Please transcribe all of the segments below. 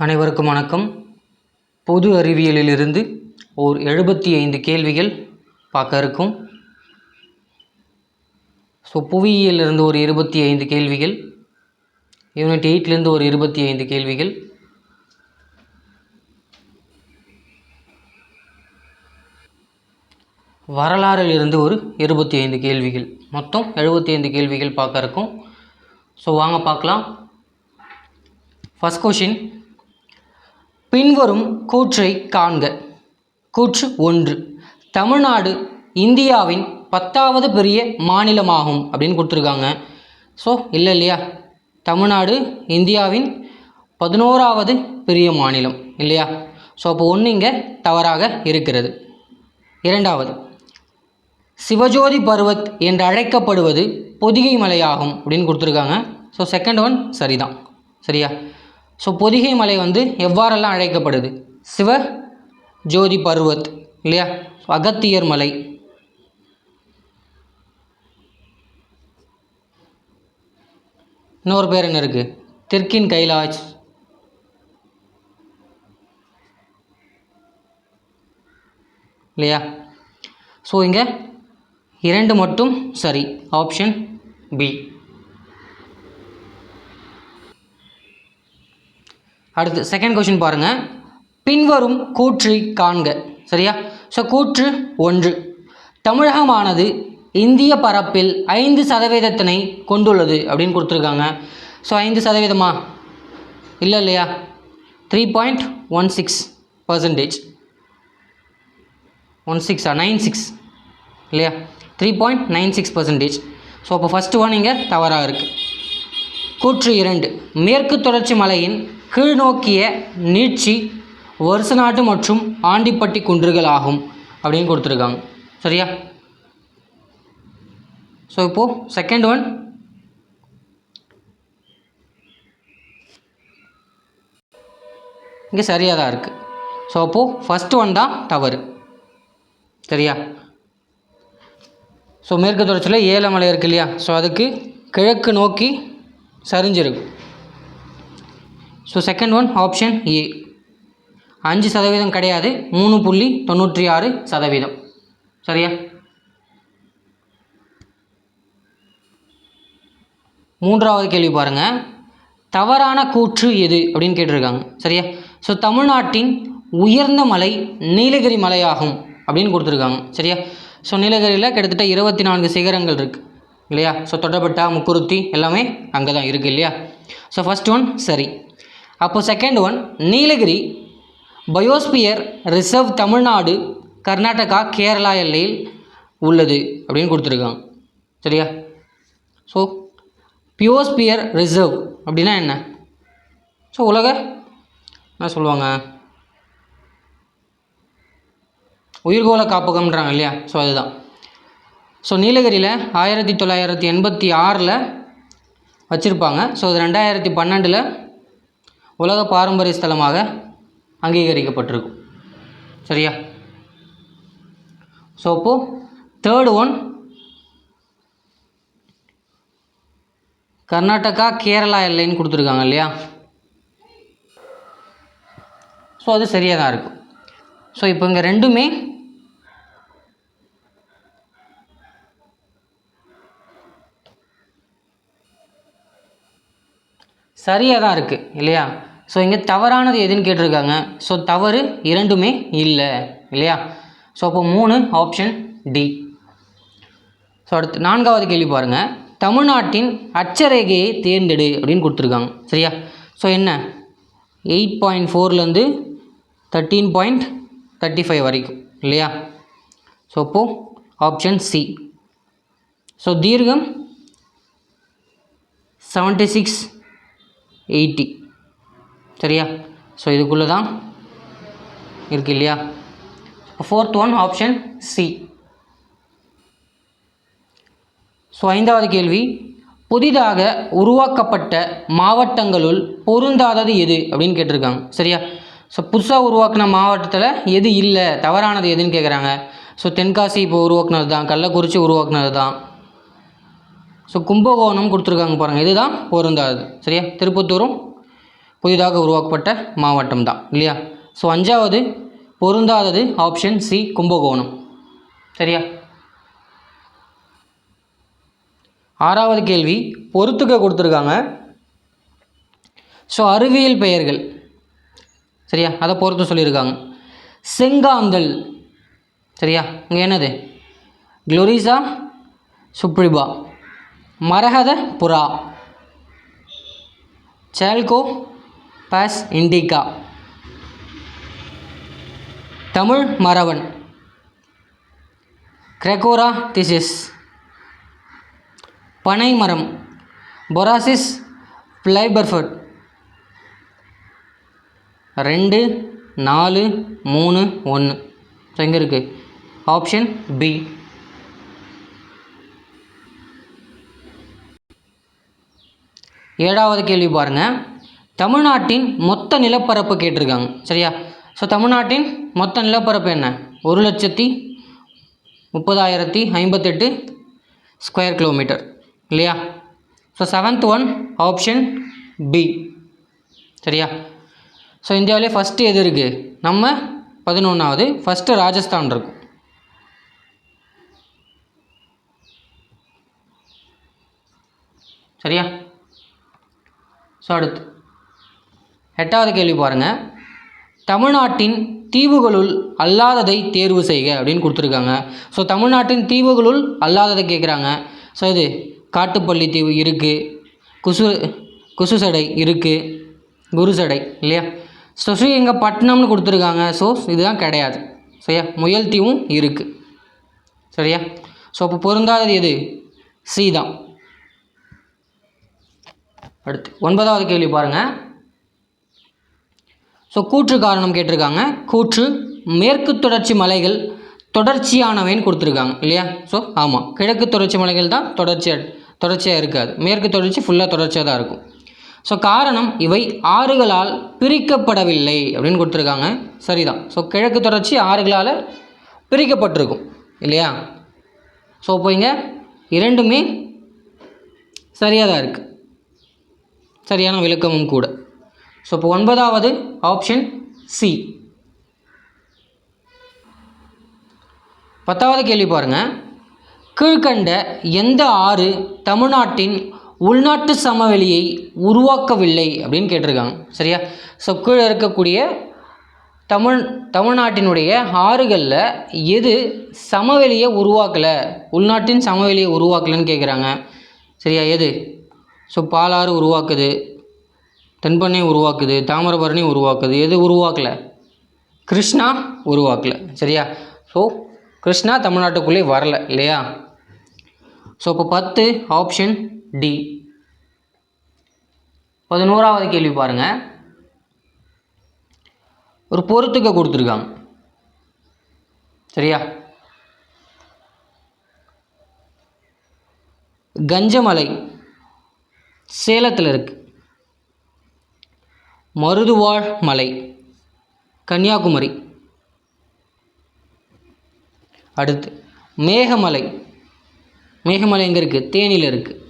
அனைவருக்கும் வணக்கம். பொது அறிவியலிலிருந்து ஓர் 75 கேள்விகள் பார்க்க இருக்கும். புவியியலிருந்து ஒரு 25 கேள்விகள், யூனிட் 8லேருந்து ஒரு 25 கேள்விகள், வரலாறிலிருந்து ஒரு 25 கேள்விகள், மொத்தம் 75 கேள்விகள் பார்க்க இருக்கும். வாங்க பார்க்கலாம். ஃபர்ஸ்ட் கொஷின், பின்வரும் கூற்றை காண்க. கூற்று 1, தமிழ்நாடு இந்தியாவின் 10வது பெரிய மாநிலமாகும் அப்படின்னு கொடுத்துருக்காங்க. இல்லையா, தமிழ்நாடு இந்தியாவின் 11வது பெரிய மாநிலம் இல்லையா. அப்போ ஒன்று இங்கே தவறாக இருக்கிறது. இரண்டாவது, சிவஜோதி பர்வத் என்று அழைக்கப்படுவது பொதிகை மலையாகும் அப்படின்னு கொடுத்துருக்காங்க. செகண்ட் ஒன் சரிதான். சரியா. பொதிகை மலை எவ்வாறெல்லாம் அழைக்கப்படுது? சிவ ஜோதி பர்வத் இல்லையா, அகத்தியர் மலை, இன்னொரு பேர் என்ன இருக்குது? தெற்கின் கைலாஷ், இல்லையா. இங்கே 2 மட்டும் சரி, ஆப்ஷன் பி. அடுத்து செகண்ட் கொஷின் பாருங்கள். பின்வரும் கூற்றை காண்க. சரியா. கூற்று 1, தமிழகமானது இந்திய பரப்பில் 5% கொண்டுள்ளது அப்படின்னு கொடுத்துருக்காங்க. 5%மா? இல்லையா, 3.16%. 96 இல்லையா, 3.96%. அப்போ ஃபஸ்ட்டு ஒன் இங்கே தவறாக இருக்குது. கூற்று 2, மேற்கு தொடர்ச்சி மலையின் கீழ்நோக்கிய நீட்சி வருசநாட்டு மற்றும் ஆண்டிப்பட்டி குன்றுகள் ஆகும் அப்படின்னு கொடுத்துருக்காங்க. சரியா. இப்போது செகண்ட் ஒன் இங்கே சரியாக தான் இருக்குது. அப்போது ஃபஸ்ட் ஒன் தான் தவறு. சரியா. மேற்கு தொடர்ச்சியில் ஏலமலை இருக்கு இல்லையா, அதுக்கு கிழக்கு நோக்கி சரிஞ்சிருக்கும். Second one option A. 5% கிடையாது, 3.96%. சரியா. மூன்றாவது கேள்வி பாருங்கள். தவறான கூற்று எது அப்படின்னு கேட்டிருக்காங்க. சரியா. தமிழ்நாட்டின் உயர்ந்த மலை நீலகிரி மலையாகும் அப்படின்னு கொடுத்துருக்காங்க. சரியா. நீலகிரியில் கிட்டத்தட்ட 24 சிகரங்கள் இருக்குது இல்லையா. தொட்டபெட்டா, முக்குருத்தி எல்லாமே அங்கே தான் இருக்குது இல்லையா. ஃபஸ்ட் ஒன் சரி. அப்போ second one, Nilgiri biosphere reserve Tamil Nadu, Karnataka, Kerala எல்லையில் உள்ளது அப்படின்னு கொடுத்துருக்காங்க. சரியா. பியோஸ்பியர் ரிசர்வ் அப்படின்னா என்ன? உலக என்ன சொல்லுவாங்க, உயிர்கோள காப்பகம்ன்றாங்க இல்லையா. அதுதான். நீலகிரியில் 1986 வச்சுருப்பாங்க. அது 2012 உலக பாரம்பரிய ஸ்தலமாக அங்கீகரிக்கப்பட்டிருக்கும். சரியா. அப்போது தேர்ட் ஒன் கர்நாடகா கேரளா எல்லைன்னு கொடுத்துருக்காங்க இல்லையா. அது சரியாக தான் இருக்கும். இப்போ இங்கே ரெண்டுமே சரியாக தான் இருக்குது இல்லையா. இங்கே தவறானது எதுன்னு கேட்டிருக்காங்க. தவறு இரண்டுமே இல்லை இல்லையா. அப்போ 3 ஆப்ஷன் டி. அடுத்து 4வது கேள்வி பாருங்கள். தமிழ்நாட்டின் அட்சரேகையை தேர்ந்தெடு அப்படின்னு கொடுத்துருக்காங்க. சரியா. என்ன 8.4லேருந்து 13.35 வரைக்கும் இல்லையா. அப்போது ஆப்ஷன் சி. தீர்க்கம் 76-80. சரியா. இதுக்குள்ளே தான் இருக்கு இல்லையா. Fourth one option C. 5வது கேள்வி, புதிதாக உருவாக்கப்பட்ட மாவட்டங்களுள் பொருந்தாதது எது அப்படின்னு கேட்டிருக்காங்க. சரியா. புதுசாக உருவாக்கின மாவட்டத்தில் எது இல்லை, தவறானது எதுன்னு கேட்குறாங்க. தென்காசி இப்போ உருவாக்குனது தான், கள்ளக்குறிச்சி உருவாக்குனது தான். கும்பகோணம் கொடுத்துருக்காங்க பாருங்கள், இதுதான் பொருந்தாது. சரியா. திருப்பத்தூரும் புதிதாக உருவாக்கப்பட்ட மாவட்டம் தான் இல்லையா? ஸோ 5வது பொருந்தாதது ஆப்ஷன் சி கும்பகோணம். சரியா? 6வது கேள்வி பொறுத்துக்க கொடுத்துருக்காங்க. ஸோ அறிவியல் பெயர்கள் சரியா, அதை பொறுத்து சொல்லியிருக்காங்க. செங்காந்தல் சரியா, இங்கே என்னது? குளோரிசா சுப்ரிபா. மரகத புறா, சால்கோ பாஸ் இண்டிகா. தமிழ் மரவன், கிரெகோரா திசிஸ். பனைமரம், பொராசிஸ் ஃப்ளைபர்ஃபட். 2 4 3 1. ஸோ எங்கே இருக்குது? Option B. 7வது கேள்வி பாருங்கள். தமிழ்நாட்டின் மொத்த நிலப்பரப்பு கேட்டிருக்காங்க சரியா. ஸோ தமிழ்நாட்டின் மொத்த நிலப்பரப்பு என்ன? 1,30,30,058 ஸ்கொயர் கிலோமீட்டர் இல்லையா? So 7th one option B. சரியா? ஸோ இந்தியாவிலே ஃபஸ்ட்டு எது இருக்குது? நம்ம 11வது. ஃபஸ்ட்டு ராஜஸ்தான் இருக்கும். சரியா? ஸோ அடுத்து 8வது கேள்வி பாருங்கள். தமிழ்நாட்டின் தீவுகளுள் அல்லாததை தேர்வு செய்க அப்படின்னு கொடுத்துருக்காங்க. ஸோ தமிழ்நாட்டின் தீவுகளுள் அல்லாததை கேட்குறாங்க. ஸோ இது காட்டுப்பள்ளி தீவு இருக்குது, குசுசடை இருக்குது, குருசடை இல்லையா? ஸோ ஸ்ரீரங்கப்பட்டினம்னு கொடுத்துருக்காங்க. ஸோ இதுதான் கிடையாது சரியா. முயல் தீவும் இருக்குது சரியா. ஸோ அப்போ பொருந்தாதது எது? சி தான். அடுத்து 9வது கேள்வி பாருங்கள். ஸோ கூற்று காரணம் கேட்டிருக்காங்க. கூற்று மேற்கு தொடர்ச்சி மலைகள் தொடர்ச்சியானவைன்னு கொடுத்துருக்காங்க இல்லையா? ஸோ ஆமாம், கிழக்கு தொடர்ச்சி மலைகள் தான் தொடர்ச்சியாக இருக்காது. மேற்கு தொடர்ச்சி ஃபுல்லாக தொடர்ச்சியாக தான் இருக்கும். ஸோ காரணம் இவை ஆறுகளால் பிரிக்கப்படவில்லை அப்படின்னு கொடுத்துருக்காங்க. சரிதான். ஸோ கிழக்கு தொடர்ச்சி ஆறுகளால் பிரிக்கப்பட்டிருக்கும் இல்லையா? ஸோ இப்போ இங்கே இரண்டுமே சரியாக தான் இருக்குது, சரியான விளக்கமும் கூட. ஸோ இப்போ 9வது ஆப்ஷன் சி. 10வது கேள்வி பாருங்கள். கீழ்கண்ட எந்த ஆறு தமிழ்நாட்டின் உள்நாட்டு சமவெளியை உருவாக்கவில்லை அப்படின்னு கேட்டிருக்காங்க சரியா. ஸோ கீழே இருக்கக்கூடிய தமிழ்நாட்டினுடைய ஆறுகளில் எது சமவெளியை உருவாக்கலை, உள்நாட்டின் சமவெளியை உருவாக்கலைன்னு கேட்குறாங்க சரியா. எது? ஸோ பாலாறு உருவாக்குது, தென்பண்ணை உருவாக்குது, தாமிரபரணி உருவாக்குது. எது உருவாக்கலை? கிருஷ்ணா உருவாக்கலை சரியா. ஸோ கிருஷ்ணா தமிழ்நாட்டுக்குள்ளே வரலை இல்லையா. ஸோ இப்போ 10 ஆப்ஷன் டி. 11வது கேள்வி பாருங்கள். ஒரு பொறுத்துக்க கொடுத்துருக்காங்க சரியா. கஞ்சமலை சேலத்தில் இருக்குது. மருதுவாழ் மலை கன்னியாகுமரி. அடுத்து மேகமலை. மேகமலை எங்கே இருக்குது? தேனியில் இருக்குது.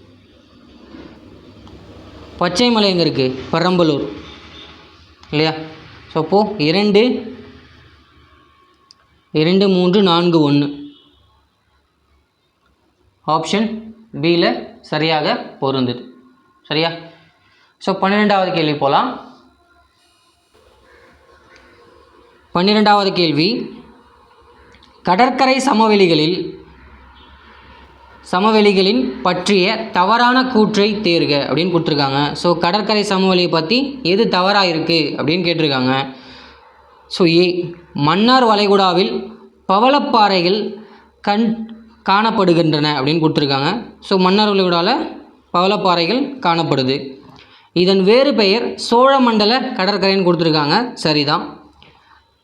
பச்சை மலை எங்கே இருக்குது? பெரம்பலூர் இல்லையா. ஸோ அப்போது 2 3 4 1 ஆப்ஷன் பியில் சரியாக பொருந்தது சரியா. ஸோ 12வது கேள்வி போகலாம். 12வது கேள்வி. கடற்கரை சமவெளிகளின் பற்றிய தவறான கூற்றை தேர்க அப்படின்னு கொடுத்துருக்காங்க. ஸோ கடற்கரை சமவெளியை பற்றி எது தவறாக இருக்குது அப்படின்னு கேட்டிருக்காங்க. ஸோ ஏ, மன்னார் வளைகுடாவில் பவளப்பாறைகள் காணப்படுகின்றன அப்படின்னு கொடுத்துருக்காங்க. ஸோ மன்னார் வளைகுடாவில் பவளப்பாறைகள் காணப்படுது. இதன் வேறு பெயர் சோழமண்டல கடற்கரைன்னு கொடுத்துருக்காங்க. சரிதான்.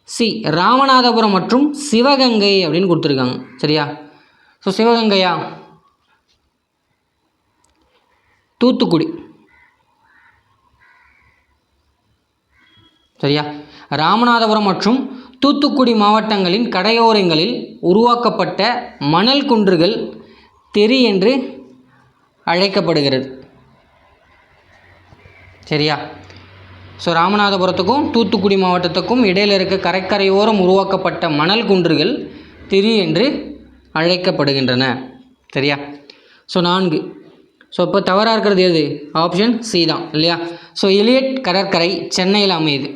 சி, ராமநாதபுரம் மற்றும் சிவகங்கை அப்படின்னு கொடுத்துருக்காங்க சரியா. ஸோ சிவகங்கையா? தூத்துக்குடி சரியா. ராமநாதபுரம் மற்றும் தூத்துக்குடி மாவட்டங்களின் கரையோரங்களில் உருவாக்கப்பட்ட மணல் குன்றுகள் தெரி என்று அழைக்கப்படுகிறது சரியா. ஸோ ராமநாதபுரத்துக்கும் தூத்துக்குடி மாவட்டத்துக்கும் இடையில் இருக்க கடற்கரையோரம் உருவாக்கப்பட்ட மணல் குன்றுகள் திரி என்று அழைக்கப்படுகின்றன. சரியா? ஸோ 4. ஸோ இப்போ தவறாக இருக்கிறது எது? ஆப்ஷன் சி தான் இல்லையா? ஸோ எலியட் கடற்கரை சென்னையில் அமையுது.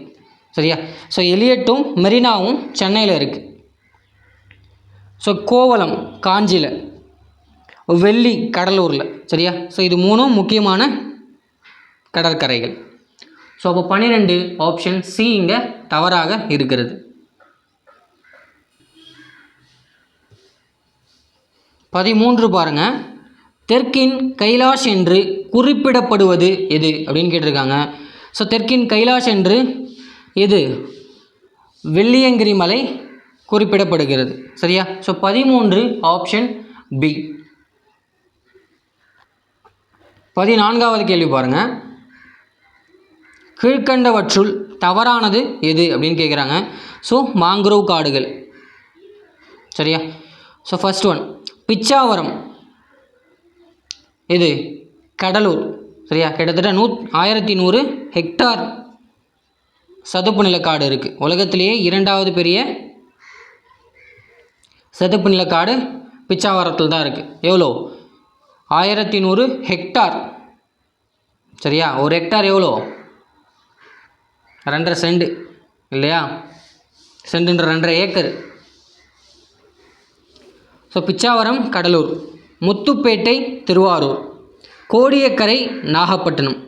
சரியா? ஸோ எலியட்டும் மெரினாவும் சென்னையில் இருக்குது. ஸோ கோவளம் காஞ்சியில், வெள்ளி கடலூரில். சரியா? ஸோ இது 3 முக்கியமான கடற்கரைகள். ஸோ அப்போ 12 ஆப்ஷன் சி இங்கே தவறாக இருக்கிறது. 13 பாருங்கள். தெற்கின் கைலாஷ் என்று குறிப்பிடப்படுவது எது அப்படின்னு கேட்டிருக்காங்க. ஸோ தெற்கின் கைலாஷ் என்று எது? வெள்ளியங்கிரி மலை குறிப்பிடப்படுகிறது. சரியா? So 13 option B. 14வது கேள்வி பாருங்கள். கீழ்கண்டவற்றுள் தவறானது எது அப்படின்னு கேட்குறாங்க. ஸோ மாங்க்ரோவ் காடுகள். சரியா? ஸோ ஃபர்ஸ்ட் ஒன் பிச்சாவரம் இது கடலூர். சரியா? கிட்டத்தட்ட 1100 ஹெக்டார் சதுப்பு நிலக்காடு இருக்குது. உலகத்திலேயே 2வது பெரிய சதுப்பு நிலக்காடு பிச்சாவரத்தில் தான் இருக்குது. எவ்வளோ? 1100 ஹெக்டார். சரியா? ஒரு ஹெக்டார் எவ்வளோ? 2.5 சென்ட் இல்லையா? சென்ட்டுன்ற 2.5 ஏக்கர். ஸோ பிச்சாவரம் கடலூர், முத்துப்பேட்டை திருவாரூர், கோடியக்கரை நாகப்பட்டினம்,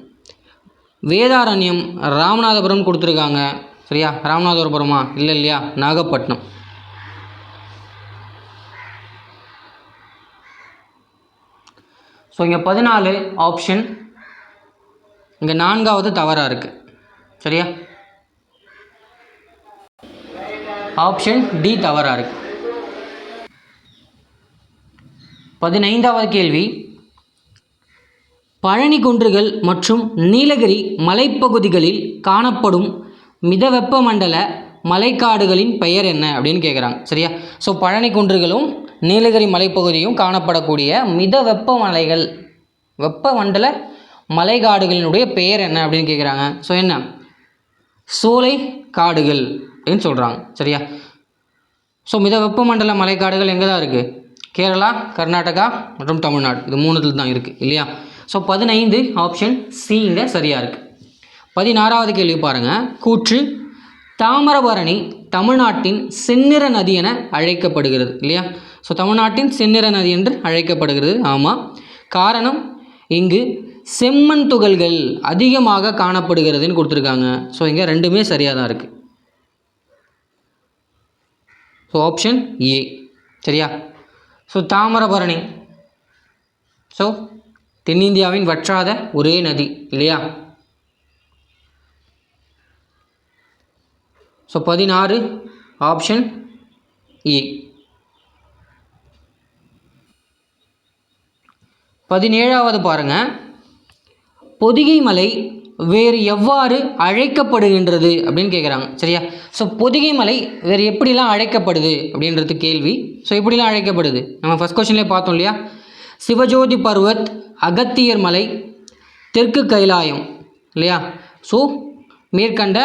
வேதாரண்யம் ராமநாதபுரம் கொடுத்துருக்காங்க. சரியா? ராமநாதபுரமா? இல்லை இல்லையா? நாகப்பட்டினம். ஸோ இங்கே 14 ஆப்ஷன் இங்கே 4வது தவறாக இருக்குது. சரியா? ஆப்ஷன் டி தவறாக இருக்குது. 15வது கேள்வி. பழனி குன்றுகள் மற்றும் நீலகிரி மலைப்பகுதிகளில் காணப்படும் மிதவெப்ப மண்டல மலைக்காடுகளின் பெயர் என்ன அப்படின்னு கேட்குறாங்க. சரியா? ஸோ பழனி குன்றுகளும் நீலகிரி மலைப்பகுதியும் காணப்படக்கூடிய மிதவெப்ப மலைகள், வெப்பமண்டல மலைக்காடுகளினுடைய பெயர் என்ன அப்படின்னு கேட்குறாங்க. ஸோ என்ன? சோலை காடுகள் அப்படின்னு சொல்கிறாங்க. சரியா? ஸோ மிதவெப்பமண்டல மலைக்காடுகள் எங்கே தான் இருக்குது? கேரளா, கர்நாடகா மற்றும் தமிழ்நாடு, இது 3 தான் இருக்குது இல்லையா? ஸோ 15 ஆப்ஷன் சி இங்கே சரியாக இருக்குது. 16வது கேள்வி பாருங்கள். கூற்று தாமிரபரணி தமிழ்நாட்டின் செந்நிற நதி என அழைக்கப்படுகிறது இல்லையா? ஸோ தமிழ்நாட்டின் செந்நிற நதி என்று அழைக்கப்படுகிறது. ஆமாம். காரணம் இங்கு செம்மண் துகள்கள் அதிகமாக காணப்படுகிறதுன்னு கொடுத்துருக்காங்க. ஸோ இங்கே 2மே சரியாக தான் இருக்குது. So option A. சரியா? ஸோ தாமிரபரணி ஸோ தென்னிந்தியாவின் வற்றாத ஒரே நதி இல்லையா? So 16 option A. 17வது பாருங்கள். பொதிகை மலை வேறு எவ்வாறு அழைக்கப்படுகின்றது அப்படின்னு கேட்குறாங்க. சரியா? ஸோ பொதிகை மலை வேறு எப்படிலாம் அழைக்கப்படுது அப்படின்றது கேள்வி. ஸோ எப்படிலாம் அழைக்கப்படுது நம்ம ஃபஸ்ட் கொஸ்டின்லேயே பார்த்தோம் இல்லையா? சிவஜோதி பர்வத், அகத்தியர் மலை, தெற்கு கைலாயம் இல்லையா? ஸோ மேற்கண்ட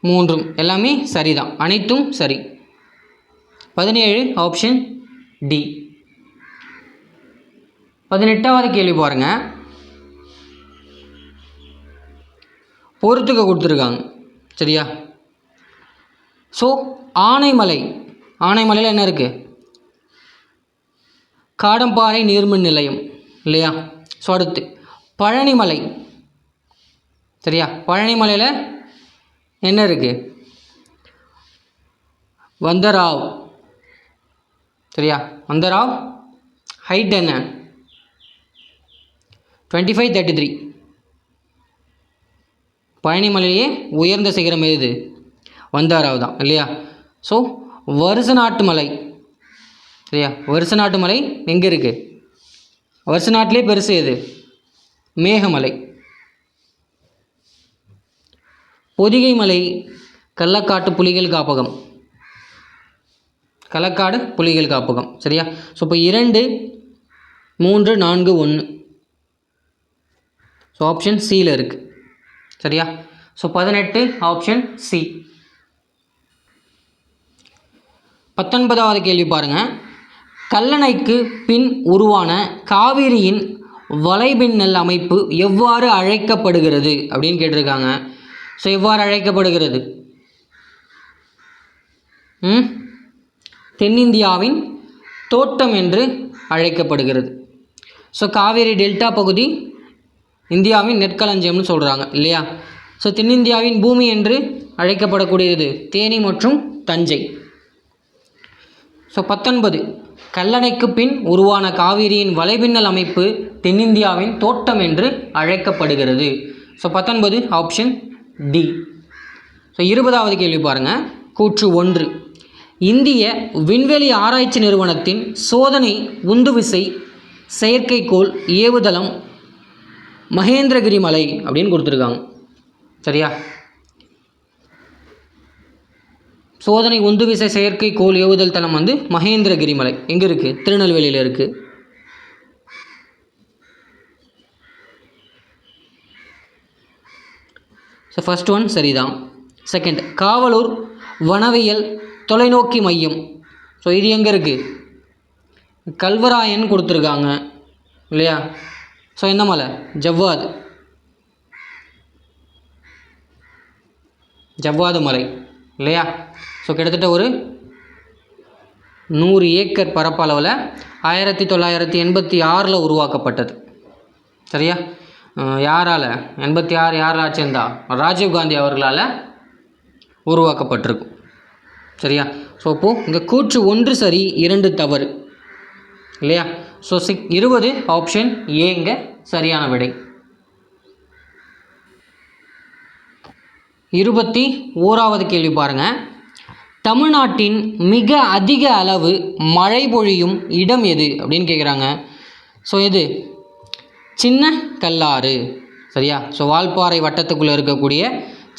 3ம் எல்லாமே சரிதான், அனைத்தும் சரி. 17 ஆப்ஷன் டி. 18வது கேள்வி பாருங்கள். பொறுத்துக்க கொடுத்துருக்காங்க. சரியா? ஸோ ஆனைமலை, ஆனைமலையில் என்ன இருக்குது? காடம்பாறை நீர்மின் நிலையம் இல்லையா? ஸோ அடுத்து பழனிமலை. சரியா? பழனிமலையில் என்ன இருக்குது? வந்தராவ். சரியா? வந்தராவ் ஹைட் என்ன? 2533. பழனிமலையே உயர்ந்த சிகரம் எது? வந்தாராவ் தான் இல்லையா? ஸோ வருசநாட்டு மலை. சரியா? வருசநாட்டு மலை எங்கே இருக்குது? வருசநாட்டிலே பெருசு எது? மேகமலை. பொதிகை மலை கள்ளக்காட்டு புலிகள் காப்பகம், களக்காடு புலிகள் காப்பகம். சரியா? ஸோ இப்போ 2, 3, 4, 1. ஸோ ஆப்ஷன் சியில் இருக்குது. சரியா? So 18 option C. 19வது கேள்வி பாருங்கள். கல்லணைக்கு பின் உருவான காவிரியின் வலைபின்னல் அமைப்பு எவ்வாறு அழைக்கப்படுகிறது அப்படின்னு கேட்டிருக்காங்க. ஸோ எவ்வாறு அழைக்கப்படுகிறது? தென்னிந்தியாவின் தோட்டம் என்று அழைக்கப்படுகிறது. ஸோ காவேரி டெல்டா பகுதி இந்தியாவின் நெற்களஞ்சியம்னு சொல்கிறாங்க இல்லையா. ஸோ தென்னிந்தியாவின் பூமி என்று அழைக்கப்படக்கூடியது தேனி மற்றும் தஞ்சை. ஸோ 19 கல்லணைக்கு பின் உருவான காவிரியின் வலைபின்னல் அமைப்பு தென்னிந்தியாவின் தோட்டம் என்று அழைக்கப்படுகிறது. So 19 option D. ஸோ 20வது கேள்வி பாருங்கள். கூற்று 1. இந்திய விண்வெளி ஆராய்ச்சி நிறுவனத்தின் சோதனை உந்துவிசை செயற்கைக்கோள் ஏவுதளம் மகேந்திரகிரி மலை அப்படின்னு கொடுத்துருக்காங்க. சரியா? சோதனை உந்துவிசை செயற்கைக்கோள் ஏவுதல் தளம் வந்து மகேந்திரகிரி மலை எங்கே இருக்குது? திருநெல்வேலியில் இருக்குது. ஸோ ஃபர்ஸ்ட் ஒன் சரிதான். செகண்ட், காவலூர் வனவியல் தொலைநோக்கி மையம். ஸோ இது எங்கே இருக்குது? கல்வராயன் கொடுத்துருக்காங்க இல்லையா. ஸோ என்ன மலை? ஜவ்வாது மலை இல்லையா. ஸோ கிட்டத்தட்ட ஒரு 100 ஏக்கர் பரப்பளவில் 1986 உருவாக்கப்பட்டது. சரியா? யாரால்? 86 யாரால் ஆச்சுருந்தா ராஜீவ்காந்தி அவர்களால் உருவாக்கப்பட்டிருக்கும். சரியா? ஸோ இப்போது இங்கே கூற்று 1 சரி 2 தவறு இல்லையா. ஸோ 20 ஆப்ஷன் ஏங்க சரியான விடை. 21வது கேள்வி பாருங்கள். தமிழ்நாட்டின் மிக அதிக அளவு மழை பொழியும் இடம் எது அப்படின்னு கேட்குறாங்க. ஸோ எது? சின்ன கல்லாறு. சரியா? ஸோ வால்பாறை வட்டத்துக்குள்ளே இருக்கக்கூடிய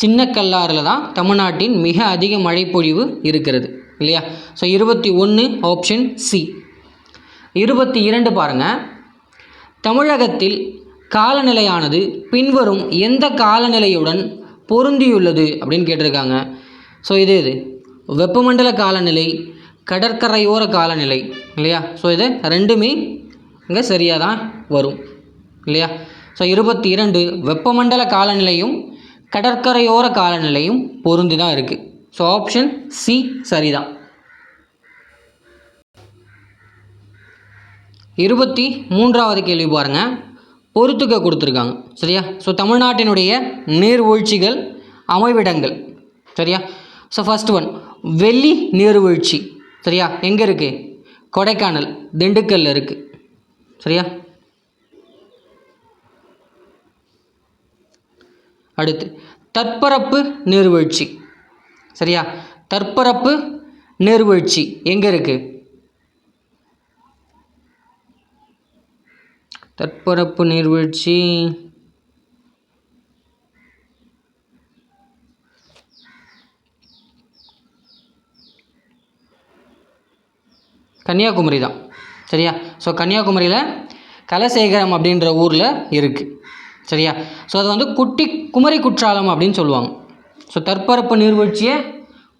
சின்ன கல்லாறில் தான் தமிழ்நாட்டின் மிக அதிக மழை பொழிவு இருக்கிறது இல்லையா. So 21 option C. 22 பாருங்கள். தமிழகத்தில் காலநிலையானது பின்வரும் எந்த காலநிலையுடன் பொருந்தியுள்ளது அப்படின்னு கேட்டிருக்காங்க. ஸோ இது வெப்பமண்டல காலநிலை, கடற்கரையோர காலநிலை இல்லையா. ஸோ இது ரெண்டுமே இங்கே சரியாக தான் வரும் இல்லையா. ஸோ 22 வெப்பமண்டல காலநிலையும் கடற்கரையோர காலநிலையும் பொருந்தி தான் இருக்குது. ஸோ ஆப்ஷன் சி சரிதான். 23வது கேள்வி பாருங்கள். பொறுத்துக்க கொடுத்துருக்காங்க. சரியா? ஸோ தமிழ்நாட்டினுடைய நீர்வீழ்ச்சிகள் அமைவிடங்கள். சரியா? ஸோ ஃபர்ஸ்ட் ஒன் வெள்ளி நீர்வீழ்ச்சி. சரியா? எங்கே இருக்குது? கொடைக்கானல், திண்டுக்கல்ல இருக்குது. சரியா? அடுத்து தற்பரப்பு நீர்வீழ்ச்சி. சரியா? தற்பரப்பு நீர்வீழ்ச்சி எங்கே இருக்குது? தற்பரப்பு நீர்வீழ்ச்சி கன்னியாகுமரி தான். சரியா? ஸோ கன்னியாகுமரியில் கலசேகரம் அப்படின்ற ஊரில் இருக்குது. சரியா? ஸோ அது வந்து குமரி குற்றாலம் அப்படின்னு சொல்லுவாங்க. ஸோ தற்பரப்பு நீர்வீழ்ச்சியை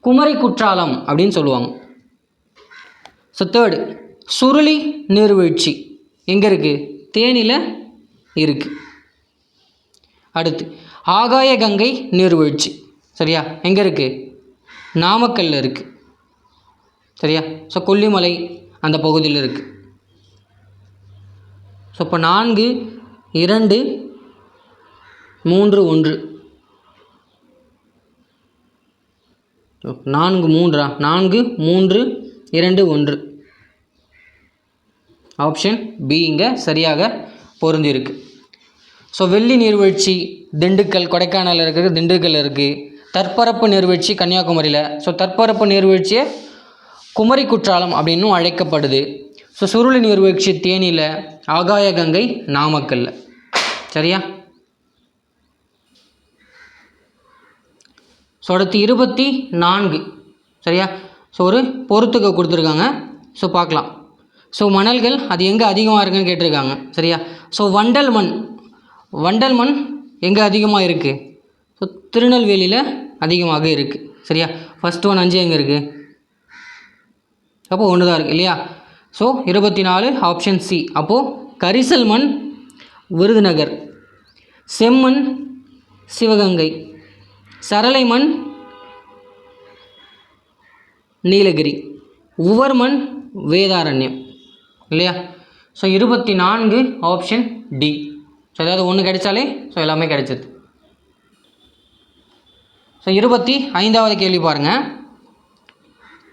குமரி குற்றாலம் அப்படின்னு சொல்லுவாங்க. ஸோ தேர்டு சுருளி நீர்வீழ்ச்சி எங்கே இருக்குது? தேனியில் இருக்குது. அடுத்து ஆகாய கங்கை நீர்வீழ்ச்சி. சரியா? எங்கே இருக்குது? நாமக்கல்ல இருக்குது. சரியா? ஸோ கொல்லிமலை அந்த பகுதியில் இருக்குது. ஸோ இப்போ 4 2 3 1 4 3 4 3 2 1 ஆப்ஷன் பி இங்கே சரியாக பொருந்திருக்கு. ஸோ வெள்ளி நீர்வீழ்ச்சி திண்டுக்கல், கொடைக்கானலில் இருக்குது, திண்டுக்கல் இருக்குது. தற்பரப்பு நீர்வீழ்ச்சி கன்னியாகுமரியில். ஸோ தற்பரப்பு நீர்வீழ்ச்சியை குமரி குற்றாலம் அப்படின்னும் அழைக்கப்படுது. ஸோ சுருளி நீர்வீழ்ச்சி தேனியில், ஆகாய கங்கை நாமக்கல்ல. சரியா? ஸோ அடுத்து 24. சரியா? ஸோ ஒரு பொறுத்துக்க கொடுத்துருக்காங்க. ஸோ பார்க்கலாம். ஸோ மணல்கள் அது எங்கே அதிகமாக இருக்குன்னு கேட்டிருக்காங்க. சரியா? ஸோ வண்டல் மண் எங்கே அதிகமாக இருக்குது? ஸோ திருநெல்வேலியில் அதிகமாக இருக்குது. சரியா? ஃபஸ்ட் ஒன் 5 எங்கே இருக்குது? அப்போது 1 தான் இருக்குது இல்லையா? So 24 option C. அப்போது கரிசல் மண் விருதுநகர், செம்மண் சிவகங்கை, சரளை மண் நீலகிரி, உவர் மண் வேதாரண்யம் இல்லையா? So 24 option D. ஸோ ஏதாவது ஒன்று கிடைச்சாலே ஸோ எல்லாமே கிடைச்சிது. ஸோ 25வது கேள்வி பாருங்கள்.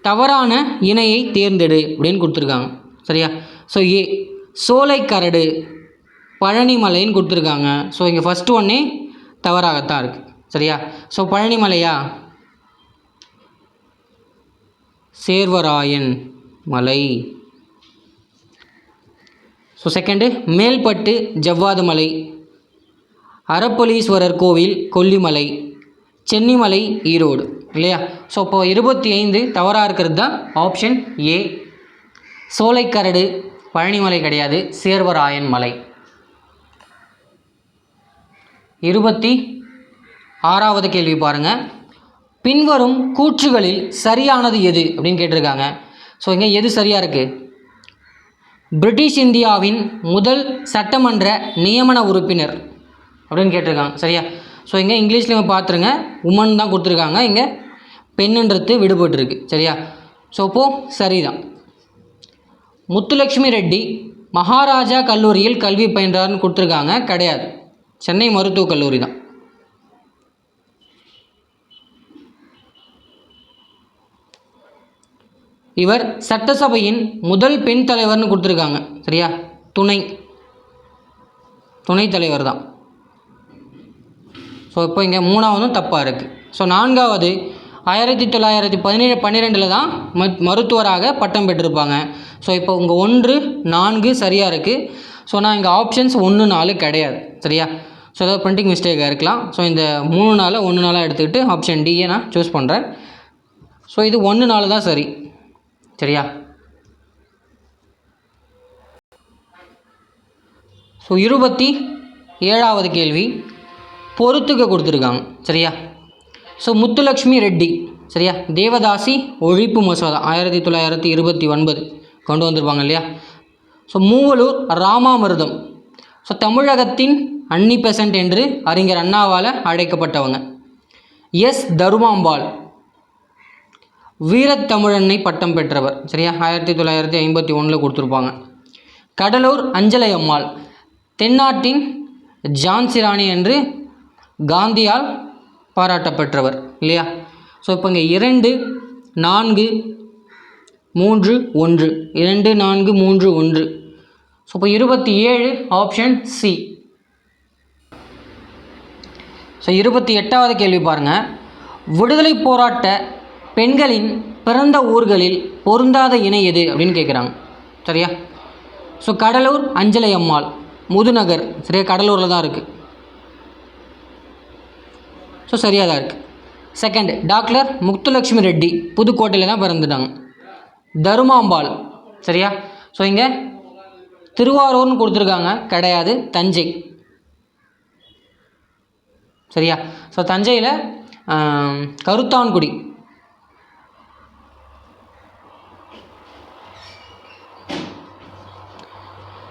தவறான இணையை தேர்ந்தெடு அப்படின்னு கொடுத்துருக்காங்க. சரியா? ஸோ ஏ சோலைக்கரடு பழனிமலைன்னு கொடுத்துருக்காங்க. ஸோ இங்கே ஃபஸ்ட்டு ஒன்றே தவறாகத்தான் இருக்குது. சரியா? ஸோ பழனிமலையா? சேர்வராயன் மலை. ஸோ செகண்டு மேல்பட்டு ஜவ்வாது மலை, அரப்பளீஸ்வரர் கோவில் கொல்லிமலை, சென்னிமலை ஈரோடு இல்லையா? ஸோ இப்போ 25 தவறாக இருக்கிறது தான் ஆப்ஷன் ஏ சோலைக்கரடு பழனிமலை கிடையாது, சேர்வராயன் மலை. 26வது கேள்வி பாருங்கள். பின்வரும் கூற்றுகளில் சரியானது எது அப்படின்னு கேட்டிருக்காங்க. ஸோ இங்கே எது சரியாக இருக்குது? பிரிட்டிஷ் இந்தியாவின் முதல் சட்டமன்ற நியமன உறுப்பினர் அப்படின்னு கேட்டிருக்காங்க. சரியா? ஸோ இங்கே இங்கிலீஷ்லேயும் பார்த்துருங்க, உமன் தான் கொடுத்துருக்காங்க, இங்கே பெண்ணுன்றது விடுபட்டுருக்கு. சரியா? ஸோ இப்போது சரிதான். முத்துலட்சுமி ரெட்டி மகாராஜா கல்லூரியில் கல்வி பயின்றார்னு கொடுத்துருக்காங்க, கிடையாது, சென்னை மருத்துவக் கல்லூரி தான். இவர் சட்டசபையின் முதல் பெண் தலைவர்னு கொடுத்துருக்காங்க. சரியா? துணைத் தலைவர் தான். ஸோ இப்போ இங்கே 3வதும் தப்பாக இருக்குது. ஸோ 4வது 1912 தான் மருத்துவராக பட்டம் பெற்றிருப்பாங்க. ஸோ இப்போ உங்கள் 1, 4 சரியாக இருக்குது. ஸோ நான் இங்கே ஆப்ஷன்ஸ் 1, 4 கிடையாது. சரியா? ஸோ ஏதாவது பிரிண்டிங் மிஸ்டேக்காக இருக்கலாம். ஸோ இந்த 3 நாளில் 1 நாளாக எடுத்துக்கிட்டு ஆப்ஷன் டியை நான் சூஸ் பண்ணுறேன். ஸோ இது 1, 4 தான் சரி. சரியா? ஸோ 27வது கேள்வி பொறுத்துக்க கொடுத்துருக்காங்க. சரியா? ஸோ முத்துலட்சுமி ரெட்டி சரியா தேவதாசி ஒழிப்பு மசோதா 1929 கொண்டு வந்திருப்பாங்க இல்லையா? ஸோ மூவலூர் ராமாமிர்தம் ஸோ தமிழகத்தின் அன்னி பெசன்ட் என்று அறிஞர் அண்ணாவால் அழைக்கப்பட்டவங்க. எஸ் தருமாம்பாள் வீரத்தமிழன்னை பட்டம் பெற்றவர். சரியா? 1951 கொடுத்துருப்பாங்க. கடலூர் அஞ்சலை அம்மாள் தென்னாட்டின் ஜான்சி ராணி என்று காந்தியால் பாராட்டப்பெற்றவர் இல்லையா? ஸோ இப்போ இங்கே 2, 4, 3, 1 2, 4, 3, 1. ஸோ இப்போ 27 ஆப்ஷன் சி. ஸோ 28வது கேள்வி பாருங்கள். விடுதலை போராட்ட பெண்களின் பிறந்த ஊர்களில் பொருந்தாத இணை எது அப்படின்னு கேட்குறாங்க. சரியா? ஸோ கடலூர் அஞ்சலை அம்மாள் முதுநகர் சரியா கடலூரில் தான் இருக்குது. ஸோ சரியாக தான் இருக்குது. செகண்ட் டாக்டர் முத்துலட்சுமி ரெட்டி புதுக்கோட்டையில் தான் பிறந்துட்டாங்க. தருமாம்பாள் சரியா? ஸோ இங்கே திருவாரூர்னு கொடுத்துருக்காங்க, கிடையாது, தஞ்சை. சரியா? ஸோ தஞ்சையில் கருத்தான்குடி.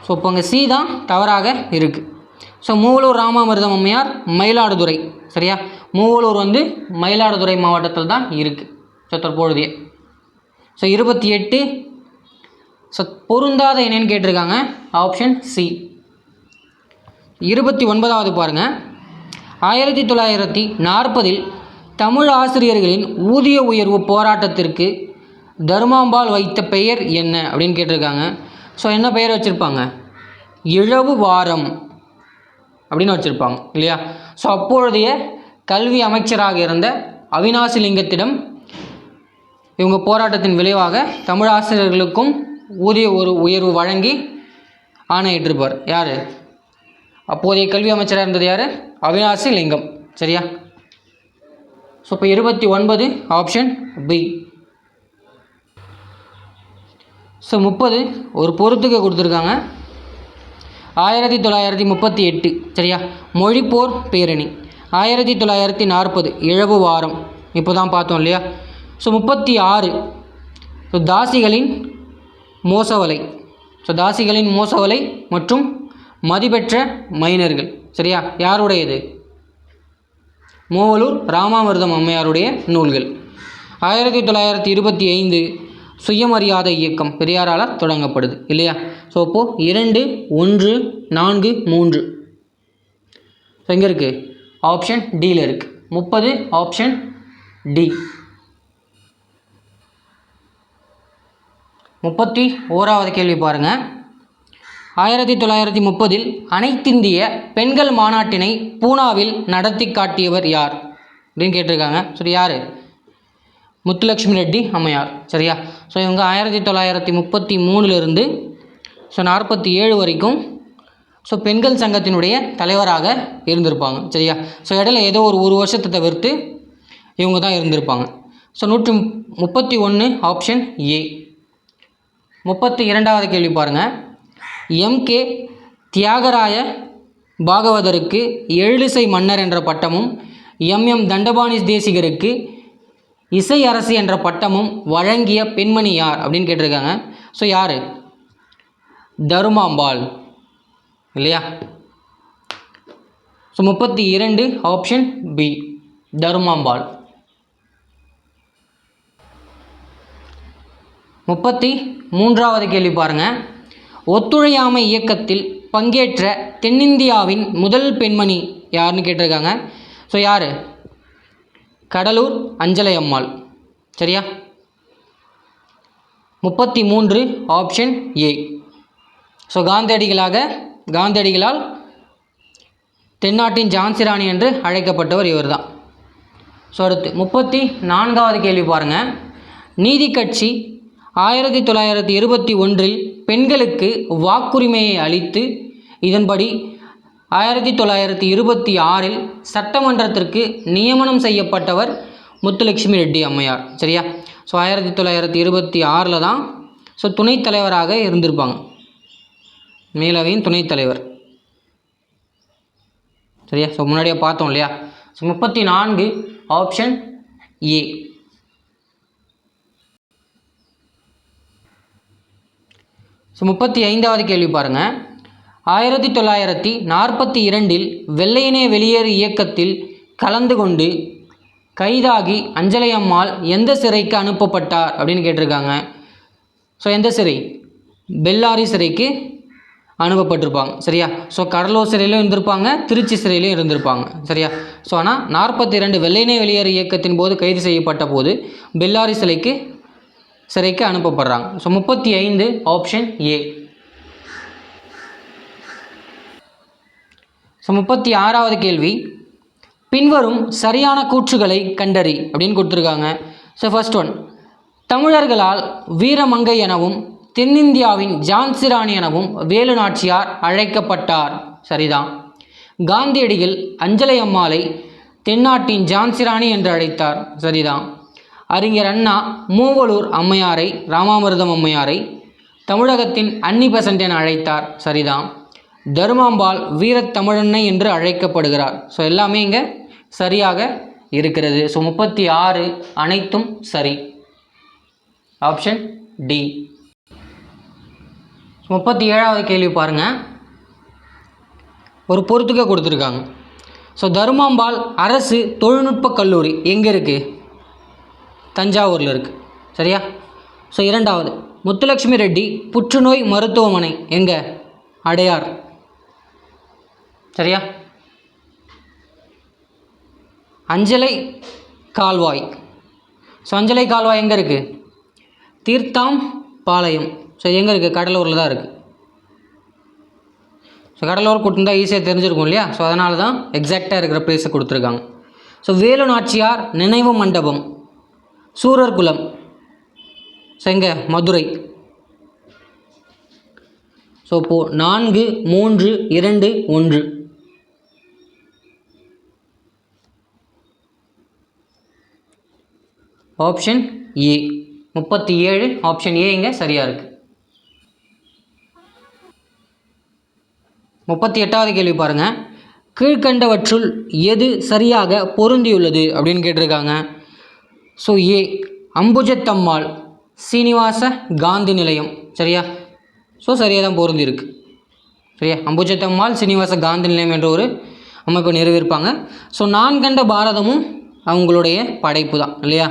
ஸோ இப்போ இங்கே சி தான் தவறாக இருக்குது. ஸோ மூவலூர் ராமாமிர்தம் அம்மையார் மயிலாடுதுறை. சரியா? மூவலூர் வந்து மயிலாடுதுறை மாவட்டத்தில் தான் இருக்குது. ஸோ தற்பொழுதைய ஸோ 28 ஸோ பொருந்தாத இணைன்னு கேட்டிருக்காங்க, ஆப்ஷன் சி. 29வது பாருங்கள். 1940 தமிழ் ஆசிரியர்களின் ஊதிய உயர்வு போராட்டத்திற்கு தருமாம்பாள் வைத்த பெயர் என்ன அப்படின்னு கேட்டிருக்காங்க. ஸோ என்ன பெயர் வச்சுருப்பாங்க? இழவு வாரம் அப்படின்னு வச்சுருப்பாங்க இல்லையா? ஸோ அப்பொழுதைய கல்வி அமைச்சராக இருந்த அவினாசி லிங்கத்திடம் இவங்க போராட்டத்தின் விளைவாக தமிழ் ஆசிரியர்களுக்கும் ஊதிய உயர்வு வழங்கி ஆணையிட்டிருப்பார். யார்? அப்போதைய கல்வி அமைச்சராக இருந்தது யார்? அவினாசி லிங்கம். சரியா? ஸோ இப்போ 29 ஆப்ஷன் பி. ஸோ 30 ஒரு பொறுத்துக்க கொடுத்துருக்காங்க. 1938 சரியா மொழிப்போர் பேரணி 1940 இழவு வாரம் இப்போ தான் பார்த்தோம் இல்லையா. ஸோ 36 ஸோ தாசிகளின் மோசவலை. ஸோ தாசிகளின் மோசவலை மற்றும் மதிபெற்ற மைனர்கள். சரியா, யாருடையது? மூவலூர் ராமாமிர்தம் அம்மையாருடைய நூல்கள். 1925 சுயமரியாதை இயக்கம் பெரியாரால் தொடங்கப்படுது இல்லையா. ஸோ இப்போது 2, 1, 4, 3 ஸோ எங்கே இருக்குது? ஆப்ஷன் டியில் இருக்குது. 30 ஆப்ஷன் டி. 31வது கேள்வி பாருங்கள். 1930 அனைத்திந்திய பெண்கள் மாநாட்டினை பூனாவில் நடத்தி காட்டியவர் யார் அப்படின்னு கேட்டிருக்காங்க. சரி, யார்? முத்துலட்சுமி ரெட்டி அம்மையார். சரியா. ஸோ இவங்க 1933 ஸோ 47 வரைக்கும் ஸோ பெண்கள் சங்கத்தினுடைய தலைவராக இருந்திருப்பாங்க. சரியா. ஸோ இடையில ஏதோ ஒரு வருஷத்தை தவிர்த்து இவங்க தான் இருந்திருப்பாங்க. So 131 option A. 32வது கேள்வி பாருங்கள். எம்.கே. தியாகராய பாகவதருக்கு எழிலிசை மன்னர் என்ற பட்டமும் எம்.எம். தண்டபாணி தேசிகருக்கு இசை அரசி என்ற பட்டமும் வழங்கிய பெண்மணி யார் அப்படின்னு கேட்டிருக்காங்க. ஸோ யார்? தருமாம்பாள் இல்லையா. So 32 option B Dharmambal. 33வது கேள்வி பாருங்கள். ஒத்துழையாமை இயக்கத்தில் பங்கேற்ற தென்னிந்தியாவின் முதல் பெண்மணி யாருன்னு கேட்டிருக்காங்க. ஸோ யார்? கடலூர் அஞ்சலை அம்மாள். சரியா. 33 option A. So காந்தியடிகளால் தென்னாட்டின் Jhansi Rani என்று அழைக்கப்பட்டவர் இவர் தான். ஸோ அடுத்து 34வது கேள்வி பாருங்கள். நீதி கட்சி 1921 பெண்களுக்கு வாக்குரிமையை அளித்து இதன்படி 1926 சட்டமன்றத்திற்கு நியமனம் செய்யப்பட்டவர் முத்துலட்சுமி ரெட்டி அம்மையார். சரியா. ஸோ 1926 தான் ஸோ துணைத் தலைவராக இருந்திருப்பாங்க, மேலவையின் துணைத் தலைவர். சரியா. ஸோ முன்னாடியே பார்த்தோம் இல்லையா. So 34 option A. ஸோ 35வது கேள்வி பாருங்கள். 1942 வெள்ளையனே வெளியேறு இயக்கத்தில் கலந்து கொண்டு கைதாகி அஞ்சலை அம்மாள் எந்த சிறைக்கு அனுப்பப்பட்டார் அப்படின்னு கேட்டிருக்காங்க. ஸோ எந்த சிறை? பெல்லாரி சிறைக்கு அனுப்பப்பட்டிருப்பாங்க. சரியா. ஸோ கடலூர் சிறையிலும் இருந்திருப்பாங்க, திருச்சி சிறையிலும் இருந்திருப்பாங்க. சரியா. ஸோ ஆனால் 42 வெள்ளையனே வெளியேறு இயக்கத்தின் போது கைது செய்யப்பட்ட போது பெல்லாரி சிறைக்கு அனுப்பப்படுறாங்க. So 35 option A. ஸோ 36வது கேள்வி. பின்வரும் சரியான கூற்றுகளை கண்டறி அப்படின்னு கொடுத்துருக்காங்க. ஸோ ஃபர்ஸ்ட் ஒன், தமிழர்களால் வீரமங்கை எனவும் தென்னிந்தியாவின் ஜான்சி ராணி எனவும் வேலு நாச்சியார் அழைக்கப்பட்டார். சரிதான். காந்தியடிகள் அஞ்சலை அம்மாளை தென்னாட்டின் ஜான்சி ராணி என்று அழைத்தார். சரிதான். அறிஞர் அண்ணா மூவலூர் அம்மையாரை ராமாமிர்தம் அம்மையாரை தமிழகத்தின் அன்னி பெசன்ட் என அழைத்தார். சரிதான். தருமாம்பாள் வீரத்தமிழன்னை என்று அழைக்கப்படுகிறார். ஸோ எல்லாமே இங்கே சரியாக இருக்கிறது. ஸோ 36 அனைத்தும் சரி. Option D. 37வது கேள்வி பாருங்கள். ஒரு பொறுத்துக்க கொடுத்துருக்காங்க. ஸோ தருமாம்பாள் அரசு தொழில்நுட்ப கல்லூரி எங்கே இருக்குது? தஞ்சாவூரில் இருக்குது. சரியா. ஸோ 2வது, முத்துலட்சுமி ரெட்டி புற்றுநோய் மருத்துவமனை எங்கே? அடையார். சரியா. அஞ்சலை கால்வாய். ஸோ அஞ்சலை கால்வாய் எங்கே இருக்குது? தீர்த்தாம் பாளையம். ஸோ இது எங்கே இருக்குது? கடலூரில் தான் இருக்குது. ஸோ கடலூர் கொடுத்துருந்தா ஈஸியாக தெரிஞ்சிருக்கும் இல்லையா. ஸோ அதனால தான் எக்ஸாக்டாக இருக்கிற ப்ளேஸை கொடுத்துருக்காங்க. ஸோ வேலு நாச்சியார் நினைவு மண்டபம் சூரர்குளம். ஸோ எங்கே? மதுரை. ஸோ இப்போது 4, 3, 2, 1. Option A. 37 ஆப்ஷன் ஏ இங்கே சரியாக இருக்குது. 38வது கேள்வி பாருங்கள். கீழ்கண்டவற்றுள் எது சரியாக பொருந்தியுள்ளது அப்படின்னு கேட்டிருக்காங்க. ஸோ ஏ அம்புஜத்தம்மாள் சீனிவாச காந்தி நிலையம். சரியா? ஸோ சரியாக தான் பொருந்திருக்கு. சரியா? அம்புஜத்தம்மாள் சீனிவாச காந்தி நிலையம் என்ற ஒரு அமைப்பை நிறுவியிருப்பாங்க. ஸோ நான் கண்ட பாரதமும் அவங்களுடைய படைப்பு தான் இல்லையா?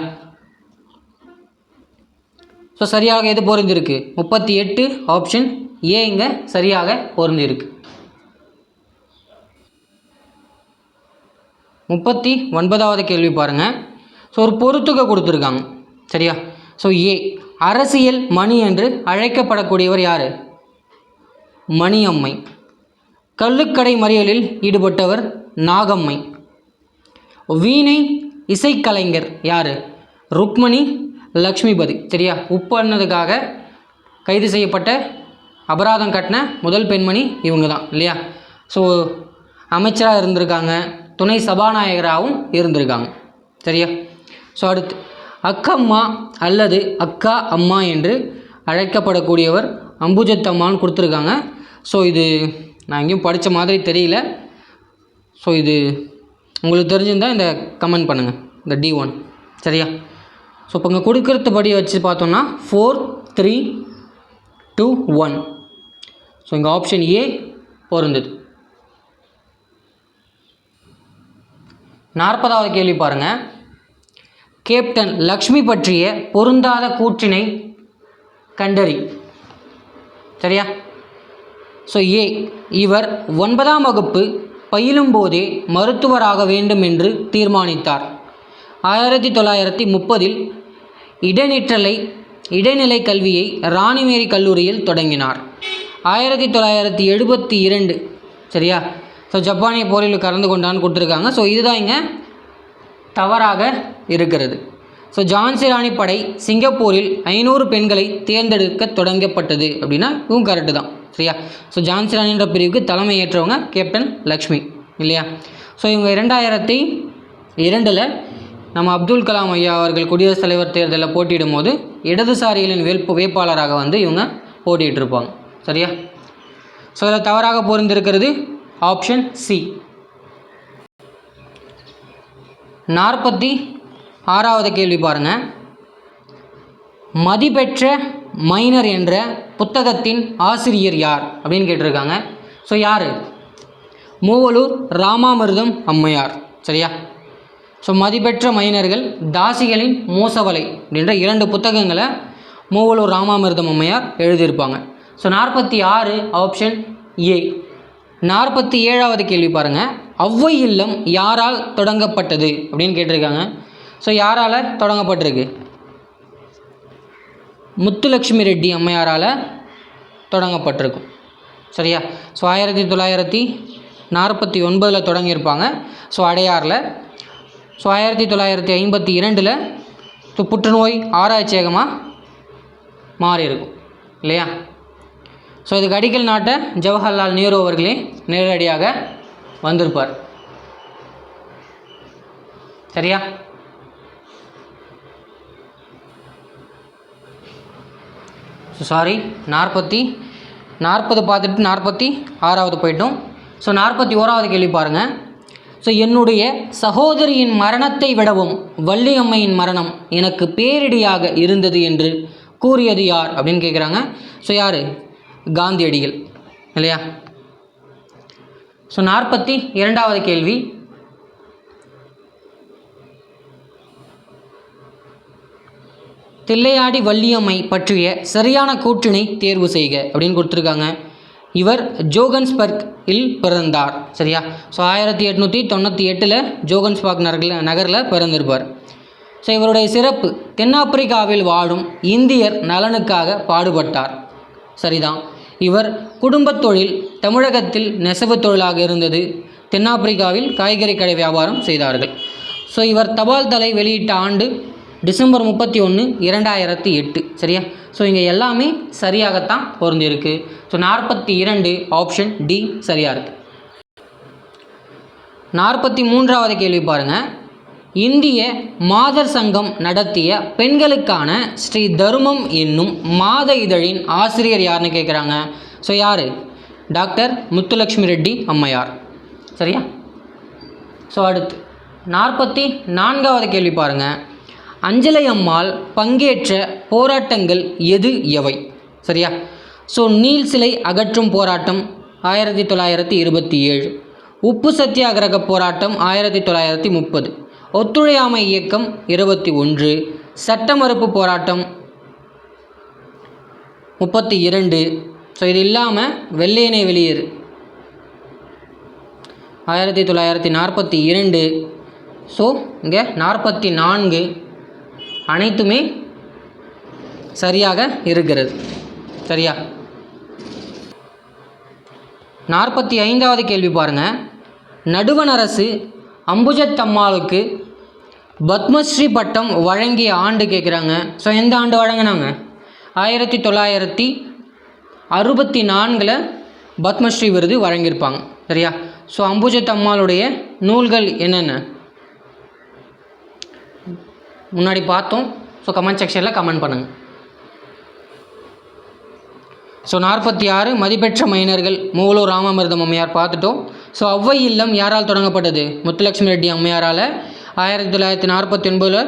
ஸோ சரியாக எது பொருந்திருக்கு? 38 ஆப்ஷன் ஏ இங்கே சரியாக பொருந்திருக்கு. 39வது கேள்வி பாருங்கள். ஸோ ஒரு பொறுத்துக்க கொடுத்துருக்காங்க. சரியா? ஸோ ஏ அரசியல் மணி என்று அழைக்கப்படக்கூடியவர் யார்? மணியம்மை. கள்ளுக்கடை மறியலில் ஈடுபட்டவர் நாகம்மை. வீணை இசைக்கலைஞர் யார்? ருக்மணி லக்ஷ்மிபதி. சரியா? உப்பண்ணதுக்காக கைது செய்யப்பட்ட அபராதம் கட்டின முதல் பெண்மணி இவங்க தான் இல்லையா? ஸோ அமைச்சராக இருந்திருக்காங்க, துணை சபாநாயகராகவும் இருந்திருக்காங்க. சரியா? ஸோ அடுத்து அக்கம்மா அல்லது அக்கா அம்மா என்று அழைக்கப்படக்கூடியவர் அம்புஜத்தம்மான்னு கொடுத்துருக்காங்க. ஸோ இது நான் எங்கேயும் படித்த மாதிரி தெரியல. ஸோ இது உங்களுக்கு தெரிஞ்சிருந்தால் இந்த கமெண்ட் பண்ணுங்கள், இந்த D1. சரியா? ஸோ இப்போ இங்கே கொடுக்கறதுபடி வச்சு பார்த்தோம்னா 4, 3, 2, 1. ஸோ இங்கே ஆப்ஷன் ஏ பொருந்தது. 40வது கேள்வி பாருங்கள். கேப்டன் லக்ஷ்மி பற்றிய பொருந்தாத கூற்றினை கண்டறி. சரியா? ஸோ ஏ இவர் 9ஆம் வகுப்பு பயிலும் போதே மருத்துவராக வேண்டும் என்று தீர்மானித்தார். 1930 இடைநிலை கல்வியை ராணிமேரி கல்லூரியில் தொடங்கினார். 1972 சரியா? ஸோ ஜப்பானிய போரில் கலந்து கொண்டான்னு கொடுத்துருக்காங்க. ஸோ இதுதான் இங்கே தவறாக இருக்கிறது. ஸோ ஜான்சி ராணி படை சிங்கப்பூரில் 500 பெண்களை தேர்ந்தெடுக்க தொடங்கப்பட்டது அப்படின்னா இதுவும் கரெக்டு தான். சரியா? ஸோ ஜான்சி ராணின்ற பிரிவுக்கு தலைமை ஏற்றவங்க கேப்டன் லக்ஷ்மி இல்லையா? ஸோ இவங்க 2002 நம்ம அப்துல் கலாம் ஐயா அவர்கள் குடியரசுத் தலைவர் தேர்தலில் போட்டியிடும் போது இடதுசாரிகளின் வேட்பாளராக வந்து இவங்க போட்டியிட்டிருப்பாங்க. சரியா? ஸோ இதில் தவறாக பொருந்திருக்கிறது ஆப்ஷன் சி. 46வது கேள்வி பாருங்கள். மதிப்பெற்ற மைனர் என்ற புத்தகத்தின் ஆசிரியர் யார் அப்படின்னு கேட்டிருக்காங்க. ஸோ யார்? மூவலூர் ராமாமிர்தம் அம்மையார். சரியா? ஸோ மதிப்பெற்ற மைனர்கள் தாசிகளின் மோசவலை அப்படின்ற 2 புத்தகங்களை மூவலூர் ராமாமிர்தம் அம்மையார் எழுதியிருப்பாங்க. So 46 option A. 47வது கேள்வி பாருங்கள். ஔவை இல்லம் யாரால் தொடங்கப்பட்டது அப்படின்னு கேட்டிருக்காங்க. ஸோ யாரால் தொடங்கப்பட்டிருக்கு? முத்துலட்சுமி ரெட்டி அம்மையாரால் தொடங்கப்பட்டிருக்கும். சரியா? ஸோ 1949 தொடங்கியிருப்பாங்க. ஸோ அடையாரில். ஸோ 1952 புற்றுநோய் ஆராய்ச்சியகமாக மாறியிருக்கும் இல்லையா? ஸோ இதுக்கு அடிக்கல் நாட்ட ஜவஹர்லால் நேரு அவர்களே நேரடியாக வந்திருப்பார். சரியா? ஸோ சாரி 40 பார்த்துட்டு 46வது போயிட்டோம். ஸோ 41வது கேள்வி பாருங்கள். ஸோ என்னுடைய சகோதரியின் மரணத்தை விடவும் வள்ளியம்மையின் மரணம் எனக்கு பேரிடியாக இருந்தது என்று கூறியது யார் அப்படின்னு கேட்குறாங்க. ஸோ யார்? காந்தியடிகள் இல்லையா? ஸோ 42வது கேள்வி. தில்லையாடி வள்ளியம்மை பற்றிய சரியான கூற்றினை தேர்வு செய்க அப்படின்னு கொடுத்துருக்காங்க. இவர் ஜோகன்ஸ்பர்க் இல் பிறந்தார். சரியா? ஸோ 1898 ஜோகன்ஸ்பர்க் நகரில் பிறந்திருப்பார். ஸோ இவருடைய சிறப்பு தென்னாப்பிரிக்காவில் வாழும் இந்தியர் நலனுக்காக பாடுபட்டார். சரிதான். இவர் குடும்பத் தொழில் தமிழகத்தில் நெசவு தொழிலாக இருந்தது. தென்னாப்பிரிக்காவில் காய்கறி கடை வியாபாரம் செய்தார்கள். ஸோ இவர் தபால் தலை வெளியிட்ட ஆண்டு டிசம்பர் 31, 2008. சரியா? ஸோ இங்கே எல்லாமே சரியாகத்தான் பொருந்திருக்கு. ஸோ 42 ஆப்ஷன் டி சரியாக இருக்குது. 43வது கேள்வி பாருங்கள். இந்திய மாதர் சங்கம் நடத்திய பெண்களுக்கான ஸ்ரீ தருமம் என்னும் மாத இதழின் ஆசிரியர் யாருன்னு கேட்குறாங்க. ஸோ யார்? டாக்டர் முத்துலட்சுமி ரெட்டி அம்மையார். சரியா? ஸோ அடுத்து 44வது கேள்வி பாருங்கள். அஞ்சலை அம்மாள் பங்கேற்ற போராட்டங்கள் எது எவை? சரியா? ஸோ நீல் சிலை அகற்றும் போராட்டம் 1927, உப்பு சத்தியாகிரக போராட்டம் 1930, ஒத்துழையாமை இயக்கம் 21, சட்ட மறுப்பு போராட்டம் 32. ஸோ இது இல்லாமல் வெள்ளையனே வெளியேறு 1942. ஸோ இங்கே 44 அனைத்துமே சரியாக இருக்கிறது. சரியா? 45வது கேள்வி பாருங்கள். நடுவண் அரசு அம்புஜத்தம்மாளுக்கு பத்மஸ்ரீ பட்டம் வழங்கிய ஆண்டு கேட்குறாங்க. ஸோ எந்த ஆண்டு வழங்கினாங்க? 1964 பத்மஸ்ரீ விருது வழங்கியிருப்பாங்க. சரியா? ஸோ அம்புஜத்தம்மாளுடைய நூல்கள் என்னென்ன முன்னாடி பார்த்தோம். ஸோ கமெண்ட் செக்ஷனில் கமெண்ட் பண்ணுங்கள். ஸோ 46 மதிப்பெற்ற மைனர்கள் மூவலூர் ராமாமிர்தம் அம்மையார் பார்த்துட்டோம். ஸோ ஒவ்வை இல்லம் யாரால் தொடங்கப்பட்டது? முத்துலட்சுமி ரெட்டி அம்மையாரால் 1949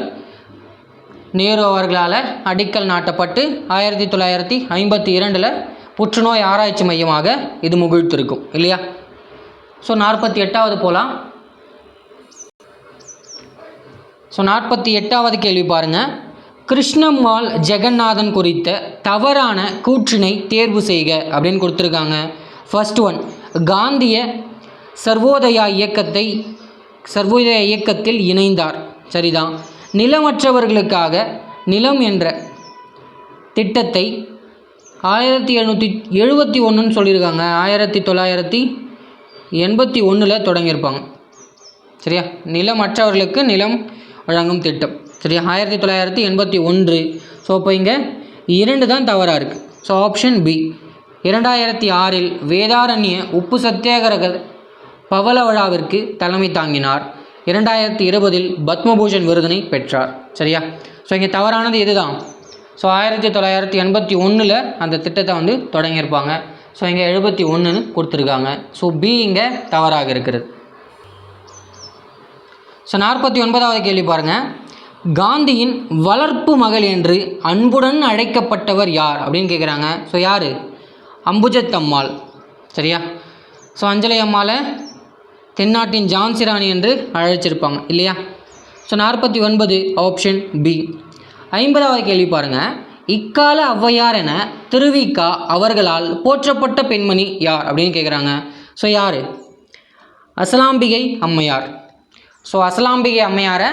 நேரு அவர்களால் அடிக்கல் நாட்டப்பட்டு 1952 புற்றுநோய் ஆராய்ச்சி மையமாக இது முகிழ்த்திருக்கும் இல்லையா? ஸோ 48வது போகலாம். ஸோ 48வது கேள்வி பாருங்கள். கிருஷ்ணம்மாள் ஜெகநாதன் குறித்த தவறான கூற்றினை தேர்வு செய்க அப்படின்னு கொடுத்துருக்காங்க. ஃபர்ஸ்ட் ஒன், காந்திய சர்வோதயா இயக்கத்தில் இணைந்தார். சரிதான். நிலமற்றவர்களுக்காக நிலம் என்ற திட்டத்தை 1771 சொல்லியிருக்காங்க. 1981 தொடங்கியிருப்பாங்க. சரியா? நிலமற்றவர்களுக்கு நிலம் வழங்கும் திட்டம். சரியா? 1981. ஸோ இப்போ இங்கே 2 தான் தவறாக இருக்குது. So option B. 2006 வேதாரண்ய உப்பு சத்தியாகிரக பவள விழாவிற்கு தலைமை தாங்கினார். 2020 பத்மபூஷன் விருதினை பெற்றார். சரியா? ஸோ இங்கே தவறானது எது தான்? ஸோ 1981 அந்த திட்டத்தை வந்து தொடங்கியிருப்பாங்க. ஸோ இங்கே 71 கொடுத்துருக்காங்க. ஸோ பி இங்கே தவறாக இருக்கிறது. ஸோ 49வது கேள்வி பாருங்கள். காந்தியின் வளர்ப்பு மகள் என்று அன்புடன் அழைக்கப்பட்டவர் யார் அப்படின்னு கேட்குறாங்க. ஸோ யார்? அம்புஜத்தம்மாள். சரியா? ஸோ அஞ்சலை அம்மாளை தென்னாட்டின் ஜான்சி ராணி என்று அழைச்சிருப்பாங்க இல்லையா? So 49 option B. 50வது கேள்வி பாருங்கள். இக்கால ஔவையார் என திருவிக்கா அவர்களால் போற்றப்பட்ட பெண்மணி யார் அப்படின்னு கேட்குறாங்க. ஸோ யார்? அசலாம்பிகை அம்மையார். ஸோ அசலாம்பிகை அம்மையாரை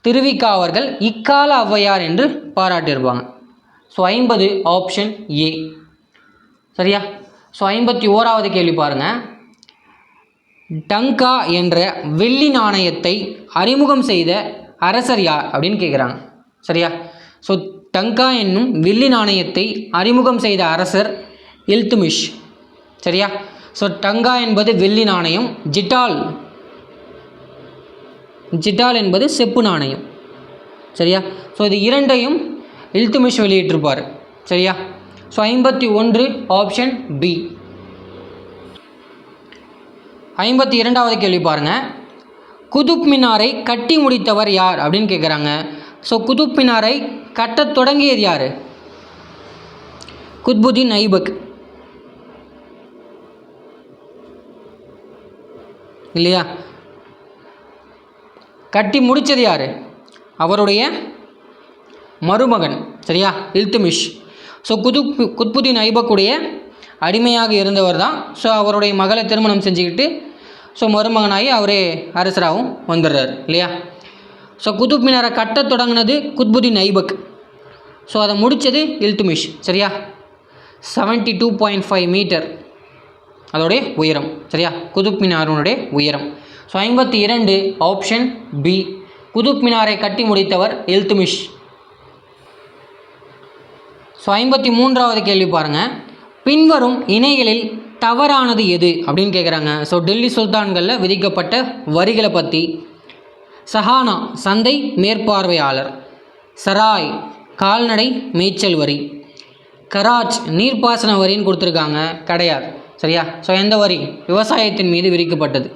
திருவிக்கா அவர்கள் இக்கால ஔவையார் என்று பாராட்டியிருப்பாங்க. So 50 option A. சரியா? ஸோ 51வது கேள்வி பாருங்கள். டங்கா என்ற வெள்ளி நாணயத்தை அறிமுகம் செய்த அரசர் யார் அப்படின்னு கேட்குறாங்க. சரியா? ஸோ டங்கா என்னும் வெள்ளி நாணயத்தை அறிமுகம் செய்த அரசர் இல்துமிஷ். சரியா? ஸோ டங்கா என்பது வெள்ளி நாணயம், ஜிட்டால் என்பது செப்பு நாணயம். சரியா? ஸோ இது இரண்டையும் இல்துமிஷ் வெளியிட்டிருப்பார். சரியா? So 51 option B. 52வது கேள்வி பாருங்கள். குதுப் மினாரை கட்டி முடித்தவர் யார் அப்படின்னு கேட்குறாங்க. ஸோ குதுப் மினாரை கட்டத் தொடங்கியது யார்? குத்புதீன் ஐபக் இல்லையா? கட்டி முடித்தது யார்? அவருடைய மருமகன். சரியா? இல்துமிஷ். ஸோ குத்புதீன் ஐபக்குடைய அடிமையாக இருந்தவர் தான். ஸோ அவருடைய மகளை திருமணம் செஞ்சுக்கிட்டு ஸோ மருமகனாகி அவரே அரசராகவும் வந்துடுறார் இல்லையா? ஸோ குதுப் மினாரை கட்ட தொடங்கினது குத்புதீன் ஐபக். ஸோ அதை முடித்தது இல்துமிஷ். சரியா? 72.5 மீட்டர் அதோடைய உயரம். சரியா? குதுப் மினாருடைய உயரம். So 52 option B. குதுப் மினாரை கட்டி முடித்தவர் இல்துமிஷ். ஸோ 53வது கேள்வி பாருங்கள். பின்வரும் இணைகளில் தவறானது எது அப்படின்னு கேட்குறாங்க. ஸோ டெல்லி சுல்தான்களில் விதிக்கப்பட்ட வரிகளை பற்றி. சஹானா சந்தை மேற்பார்வையாளர், சராய் கால்நடை மேய்ச்சல் வரி, கராச் நீர்ப்பாசன வரின்னு கொடுத்துருக்காங்க. கிடையாது. சரியா? ஸோ எந்த வரி விவசாயத்தின் மீது விதிக்கப்பட்டது?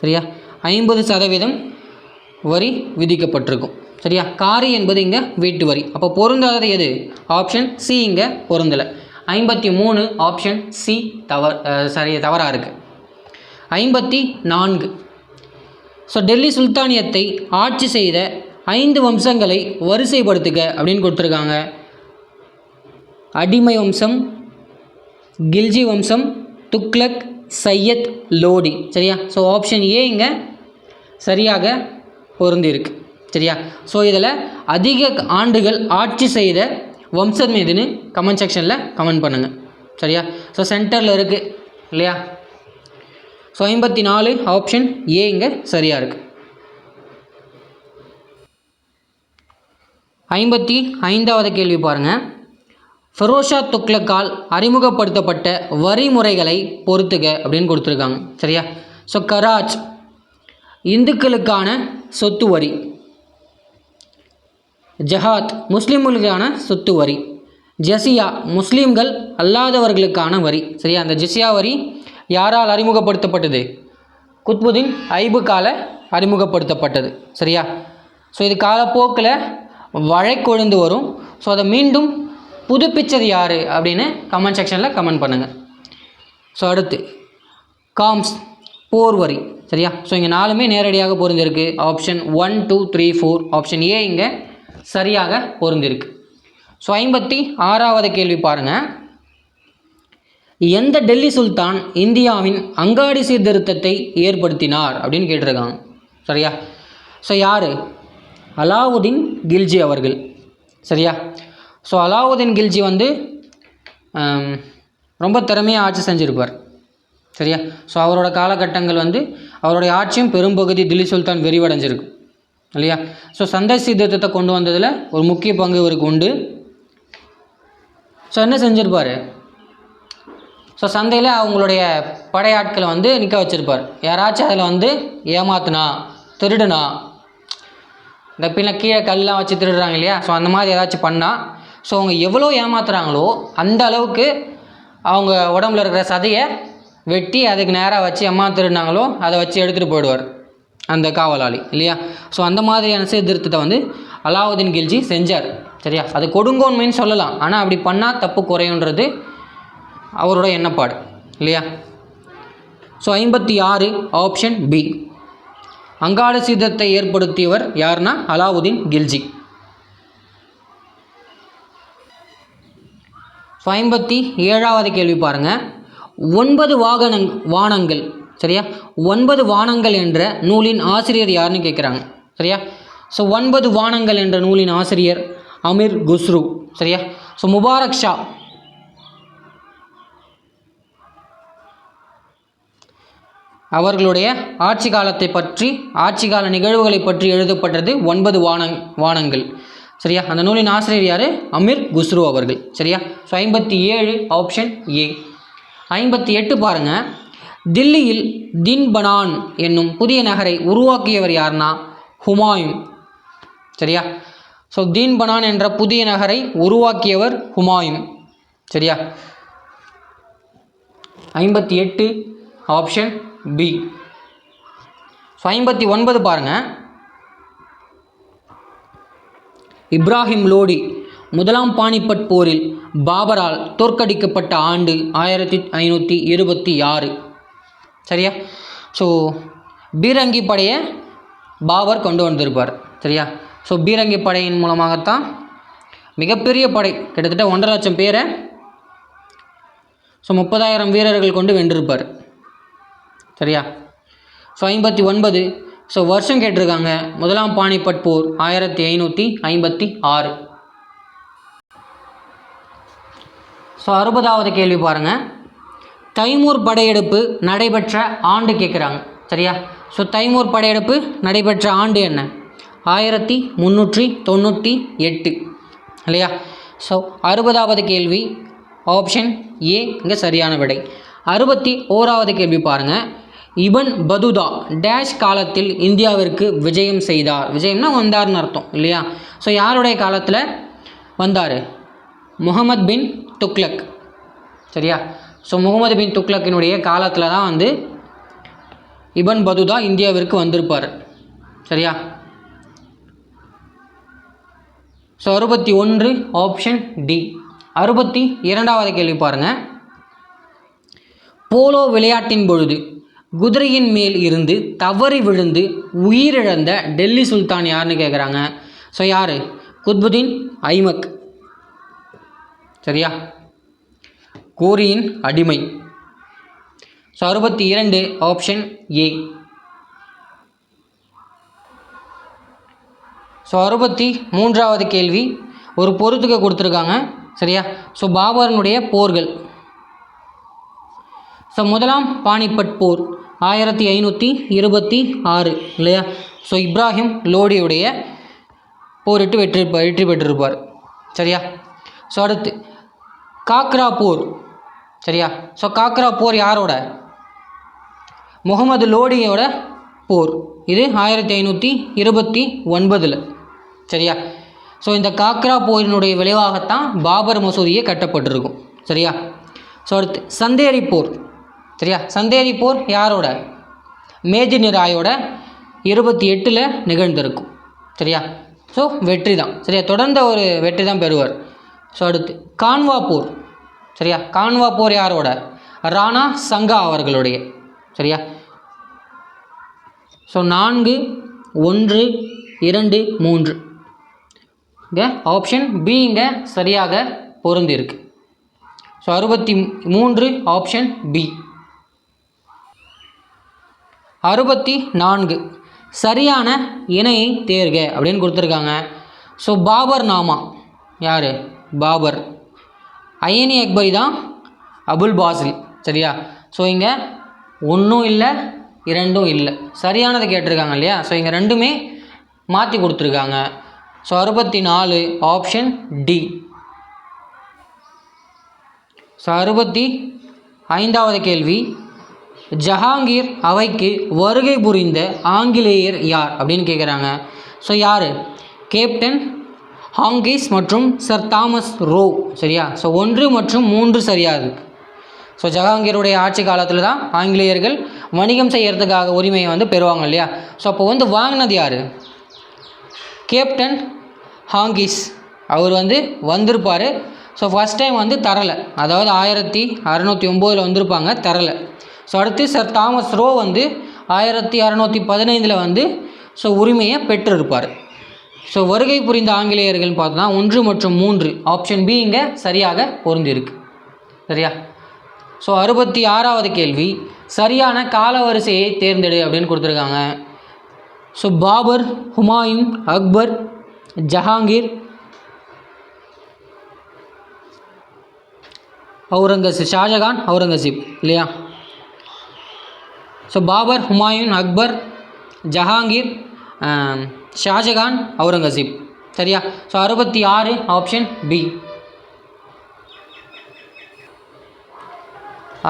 சரியா, 50% வரி விதிக்கப்பட்டிருக்கும். சரியா, காரி என்பது இங்கே வீட்டு வரி. அப்போ பொருந்தாதது எது? ஆப்ஷன் சி இங்கே பொருந்தலை. 53 ஆப்ஷன் சி தவறாக இருக்குது. 54 ஸோ டெல்லி சுல்தானியத்தை ஆட்சி செய்த 5 வம்சங்களை வரிசைப்படுத்துக அப்படின்னு கொடுத்துருக்காங்க. அடிமை வம்சம், கில்ஜி வம்சம், துக்ளக், சையத், லோடி. சரியா, ஸோ ஆப்ஷன் ஏ இங்கே சரியாக பொருந்தி இருக்கு. சரியா, ஸோ இதில் அதிக ஆண்டுகள் ஆட்சி செய்த வம்சம் எதுன்னு கமெண்ட் செக்ஷனில் கமெண்ட் பண்ணுங்கள். சரியா, ஸோ சென்டரில் இருக்குது இல்லையா. ஸோ 54 ஆப்ஷன் ஏ இங்கே சரியாக இருக்குது. 55வது கேள்வி பாருங்கள். ஃபெரோஷா துக்ளக்கால் அறிமுகப்படுத்தப்பட்ட வரிமுறைகளை பொறுத்துக அப்படின்னு கொடுத்துருக்காங்க. சரியா, ஸோ கராச் இந்துக்களுக்கான சொத்து வரி, ஜஹாத் முஸ்லீம்களுக்கான சொத்து வரி, ஜசியா முஸ்லீம்கள் அல்லாதவர்களுக்கான வரி. சரியா, அந்த ஜசியா வரி யாரால் அறிமுகப்படுத்தப்பட்டது? குத்புதீன் ஐபக்கால அறிமுகப்படுத்தப்பட்டது. சரியா, ஸோ இது காலப்போக்கில் வழக்கொழுந்து வரும். ஸோ அதை மீண்டும் புதுப்பிச்சது யார் அப்படின்னு கமெண்ட் செக்ஷனில் கமெண்ட் பண்ணுங்கள். ஸோ அடுத்து காம்ஸ் போர் வரி. சரியா, ஸோ இங்கே 4மே நேரடியாக பொருந்திருக்கு. ஆப்ஷன் 1, 2, 3, 4 ஆப்ஷன் ஏ இங்கே சரியாக பொருந்திருக்கு. ஸோ 56வது கேள்வி பாருங்கள். எந்த டெல்லி சுல்தான் இந்தியாவின் அங்காடி சீர்திருத்தத்தை ஏற்படுத்தினார் அப்படின்னு கேட்டிருக்காங்க. சரியா, ஸோ யார்? அலாவுதீன் கில்ஜி அவர்கள். சரியா, ஸோ அலாவுதீன் கில்ஜி ரொம்ப திறமையாக ஆட்சி செஞ்சுருப்பார். சரியா, ஸோ அவரோட காலகட்டங்கள் அவருடைய ஆட்சியும் பெரும்பகுதி தில்லி சுல்தான் விரிவடைஞ்சிருக்கு இல்லையா. ஸோ சந்தை சீர்திருத்தத்தை கொண்டு வந்ததில் ஒரு முக்கிய பங்கு இவருக்கு உண்டு. ஸோ என்ன செஞ்சுருப்பார்? ஸோ சந்தையில் அவங்களுடைய படையாட்களை நிற்க வச்சுருப்பார். யாராச்சும் அதில் ஏமாத்துனா, திருடுனா, இந்த பின்ன கீழே கல்லாம் வச்சு திருடுறாங்க இல்லையா, ஸோ அந்த மாதிரி ஏதாச்சும் பண்ணால், ஸோ அவங்க எவ்வளோ ஏமாத்துறாங்களோ அந்த அளவுக்கு அவங்க உடம்புல இருக்கிற சதையை வெட்டி அதுக்கு நேராக வச்சு எம்மா திருடினாங்களோ அதை வச்சு எடுத்துகிட்டு போயிடுவார் அந்த காவலாளி இல்லையா. ஸோ அந்த மாதிரியான சீர்திருத்தத்தை அலாவுதீன் கில்ஜி செஞ்சார். சரியா, அது கொடுங்கோன்மைன்னு சொல்லலாம், ஆனால் அப்படி பண்ணால் தப்பு குறையுன்றது அவரோட எண்ணப்பாடு இல்லையா. So 56 option B. அங்காடி சீர்திருத்தத்தை ஏற்படுத்தியவர் யாருன்னா அலாவுதீன் கில்ஜி. ஸோ 57வது கேள்வி பாருங்கள். 9 வானங்கள். சரியா, 9 வானங்கள் என்ற நூலின் ஆசிரியர் யாருன்னு கேட்குறாங்க. சரியா, ஸோ 9 வானங்கள் என்ற நூலின் ஆசிரியர் அமீர் குஸ்ரு. சரியா, ஸோ முபாரக் ஷா அவர்களுடைய ஆட்சி காலத்தை பற்றி, ஆட்சி கால நிகழ்வுகளை பற்றி எழுதப்பட்டது 9 வானங்கள். சரியா, அந்த நூலின் ஆசிரியர் யார்? அமீர் குஸ்ரு அவர்கள். சரியா, ஸோ 57 ஆப்ஷன் ஏ. 58 பாருங்கள். தில்லியில் தின்பனான் என்னும் புதிய நகரை உருவாக்கியவர் யாருன்னா ஹுமாயூன். சரியா, ஸோ தீன்பனான் என்ற புதிய நகரை உருவாக்கியவர் ஹுமாயூன். சரியா, 58 ஆப்ஷன் பி. ஸோ 59 பாருங்கள். இப்ராஹிம் லோடி முதலாம் பானிபட் போரில் பாபரால் தோற்கடிக்கப்பட்ட ஆண்டு 1526. சரியா, ஸோ பீரங்கி படையை பாபர் கொண்டு வந்திருப்பார். சரியா, ஸோ பீரங்கி படையின் மூலமாகத்தான் மிகப்பெரிய படை, கிட்டத்தட்ட 1.5 லட்சம் பேரை, ஸோ 30,000 வீரர்கள் கொண்டு வென்றிருப்பார். சரியா, ஸோ 59. ஸோ வருஷம் கேட்டிருக்காங்க. முதலாம் பானிபட் போர் 1556. ஸோ 60வது கேள்வி பாருங்கள். தைமூர் படையெடுப்பு நடைபெற்ற ஆண்டு கேட்குறாங்க. சரியா, ஸோ தைமூர் படையெடுப்பு நடைபெற்ற ஆண்டு என்ன? 1398 இல்லையா. ஸோ 60வது கேள்வி ஆப்ஷன் ஏ இங்கே சரியான விடை. 61வது கேள்வி பாருங்கள். இபன் பதுதா டேஷ் காலத்தில் இந்தியாவிற்கு விஜயம் செய்தார். விஜயம்னா வந்தார்னு அர்த்தம் இல்லையா. ஸோ யாருடைய காலத்தில் வந்தார்? முகமது பின் துக்ளக். சரியா, ஸோ முகமது பின் துக்ளக்கினுடைய காலத்தில் தான் இபன் பதுதா இந்தியாவிற்கு வந்திருப்பார். சரியா? So 61 option D. 62வது கேள்வி பாருங்கள். போலோ விளையாட்டின் பொழுது குதிரையின் மேல் இருந்து தவறி விழுந்து உயிரிழந்த டெல்லி சுல்தான் யாருன்னு கேட்குறாங்க. ஸோ யார்? குத்புதீன் ஐமக். சரியா? கோரியின் அடிமை. So 62 option A. ஸோ 63வது கேள்வி ஒரு பொறுத்துக்க கொடுத்துருக்காங்க. சரியா? ஸோ பாபரனுடைய போர்கள். ஸோ முதலாம் பானிபட் போர் 1526 இல்லையா? ஸோ இப்ராஹிம் லோடியுடைய போரிட்டு வெற்றி பெற்றிருப்பார். சரியா? ஸோ அடுத்து காக்ரா போர். சரியா? ஸோ காக்ரா போர் யாரோட? முகமது லோடியோட போர். இது 1529. சரியா? ஸோ இந்த காக்ரா போரினுடைய விளைவாகத்தான் பாபர் மசூதியே கட்டப்பட்டிருக்கும். சரியா? ஸோ அடுத்து சந்தேரி போர். சரியா? சந்தேரி போர் யாரோட? மேதினி ராயோட 28 நிகழ்ந்திருக்கும். சரியா? ஸோ வெற்றி தான். சரியா? தொடர்ந்த ஒரு வெற்றி தான் பெறுவார். ஸோ அடுத்து கான்வா போர். சரியா? கான்வா போர் யாரோட? ராணா சங்கா அவர்களுடைய. சரியா? ஸோ 4 1 2 3 இங்கே ஆப்ஷன் பி இங்கே சரியாக பொருந்தி இருக்கு. So 63 option B. 64 சரியான இணையை தேர்க அப்படின்னு கொடுத்துருக்காங்க. ஸோ பாபர் நாமா யார்? பாபர். ஐனி அக்பரி தான் அபுல் பாசில். சரியா? ஸோ இங்கே ஒன்றும் இல்லை 2ம் இல்லை, சரியானதை கேட்டிருக்காங்க இல்லையா? ஸோ இங்கே 2மே மாற்றி கொடுத்துருக்காங்க. So 64 option D. ஸோ 65வது கேள்வி ஜஹாங்கீர் அவைக்கு வருகை புரிந்த ஆங்கிலேயர் யார் அப்படின்னு கேட்குறாங்க. ஸோ யார்? கேப்டன் ஹாங்கிஸ் மற்றும் சர் தாமஸ் ரோ. சரியா? ஸோ 1 மற்றும் 3 சரியாக இருக்குது. ஸோ ஜஹாங்கீருடைய ஆட்சி காலத்தில் தான் ஆங்கிலேயர்கள் வணிகம் செய்கிறதுக்காக உரிமையை பெறுவாங்க இல்லையா? ஸோ அப்போ வாங்கினது யார்? கேப்டன் ஹாங்கிஸ். அவர் வந்திருப்பார். ஸோ ஃபஸ்ட் டைம் தரலை, அதாவது 1609 வந்திருப்பாங்க, தரலை. ஸோ அடுத்து சர் தாமஸ் ரோ 1615 ஸோ உரிமையை பெற்றிருப்பார். ஸோ வருகை புரிந்த ஆங்கிலேயர்கள் பார்த்தோன்னா 1 மற்றும் 3 ஆப்ஷன் பி இங்கே சரியாக பொருந்திருக்கு. சரியா? ஸோ 66வது கேள்வி சரியான காலவரிசையை தேர்ந்தெடு அப்படின்னு கொடுத்துருக்காங்க. ஸோ பாபர், ஹுமாயூன், அக்பர், ஜஹாங்கீர், அவுரங்கசீப், ஷாஜகான், அவுரங்கசீப் இல்லையா? ஸோ பாபர், ஹுமாயூன், அக்பர், ஜஹாங்கீர், ஷாஜகான், அவுரங்கசீப். சரியா? So 66 option B.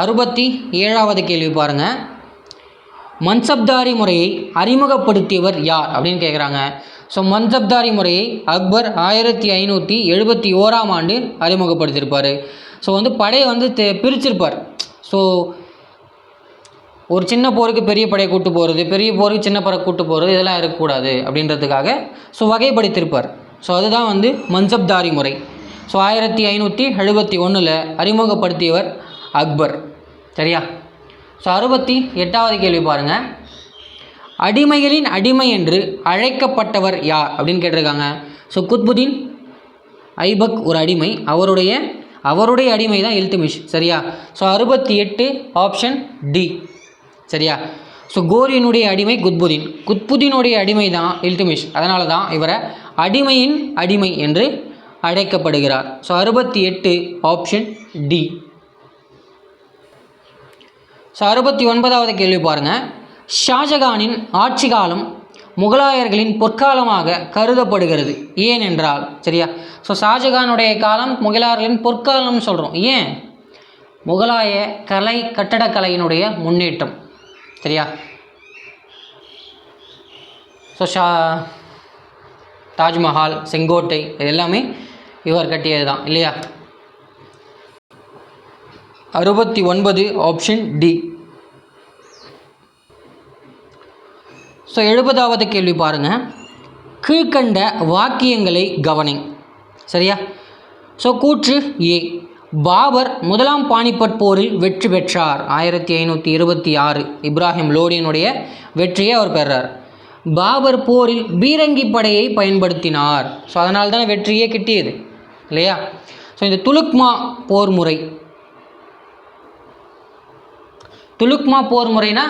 67வது கேள்வி பாருங்கள். மன்சப்தாரி முறையை அறிமுகப்படுத்தியவர் யார் அப்படின்னு கேட்குறாங்க. ஸோ மன்சப்தாரி முறையை அக்பர் 1571 அறிமுகப்படுத்தியிருப்பார். ஸோ படையை பிரிச்சிருப்பார். ஸோ ஒரு சின்ன போருக்கு பெரிய படையை கூட்டு போகிறது, பெரிய போருக்கு சின்ன படை கூட்டு போகிறது, இதெல்லாம் இருக்கக்கூடாது அப்படின்றதுக்காக ஸோ வகைப்படுத்தியிருப்பார். ஸோ அதுதான் மன்சப்தாரி முறை. ஸோ 1571 அறிமுகப்படுத்தியவர் அக்பர். சரியா? ஸோ 68வது கேள்வி பாருங்கள். அடிமைகளின் அடிமை என்று அழைக்கப்பட்டவர் யார் அப்படின்னு கேட்டிருக்காங்க. ஸோ குத்புதீன் ஐபக் ஒரு அடிமை, அவருடைய அடிமை தான் இல்துமிஷ். சரியா? So 68 option D. சரியா? ஸோ கோரியினுடைய அடிமை குத்புதீனுடைய அடிமை தான் இல்துமிஷ். அதனால தான் இவரை அடிமையின் அடிமை என்று அழைக்கப்படுகிறார். So 68 option D. ஸோ 69வது கேள்வி பாருங்கள். ஷாஜகானின் ஆட்சி காலம் முகலாயர்களின் பொற்காலமாக கருதப்படுகிறது ஏனென்றால்? சரியா? ஸோ ஷாஜகானுடைய காலம் முகலாயர்களின் பொற்காலம்னு சொல்கிறோம். ஏன்? முகலாய கட்டடக்கலையினுடைய முன்னேற்றம். சரியா? ஸோ தாஜ்மஹால், செங்கோட்டை, இது எல்லாமே இவர் கட்டியது தான் இல்லையா? 69 ஆப்ஷன் டி. ஸோ 70வது கேள்வி பாருங்கள். கீழ்கண்ட வாக்கியங்களை கவனி. சரியா? ஸோ கூற்று ஏ, பாபர் முதலாம் பானிபட் போரில் வெற்றி பெற்றார். 1526 இப்ராஹிம் லோடியினுடைய வெற்றியை அவர் பெறார். பாபர் போரில் பீரங்கி படையை பயன்படுத்தினார். ஸோ அதனால தான் வெற்றியே கிட்டியது இல்லையா? ஸோ இந்த துலுக்மா போர் முறைனா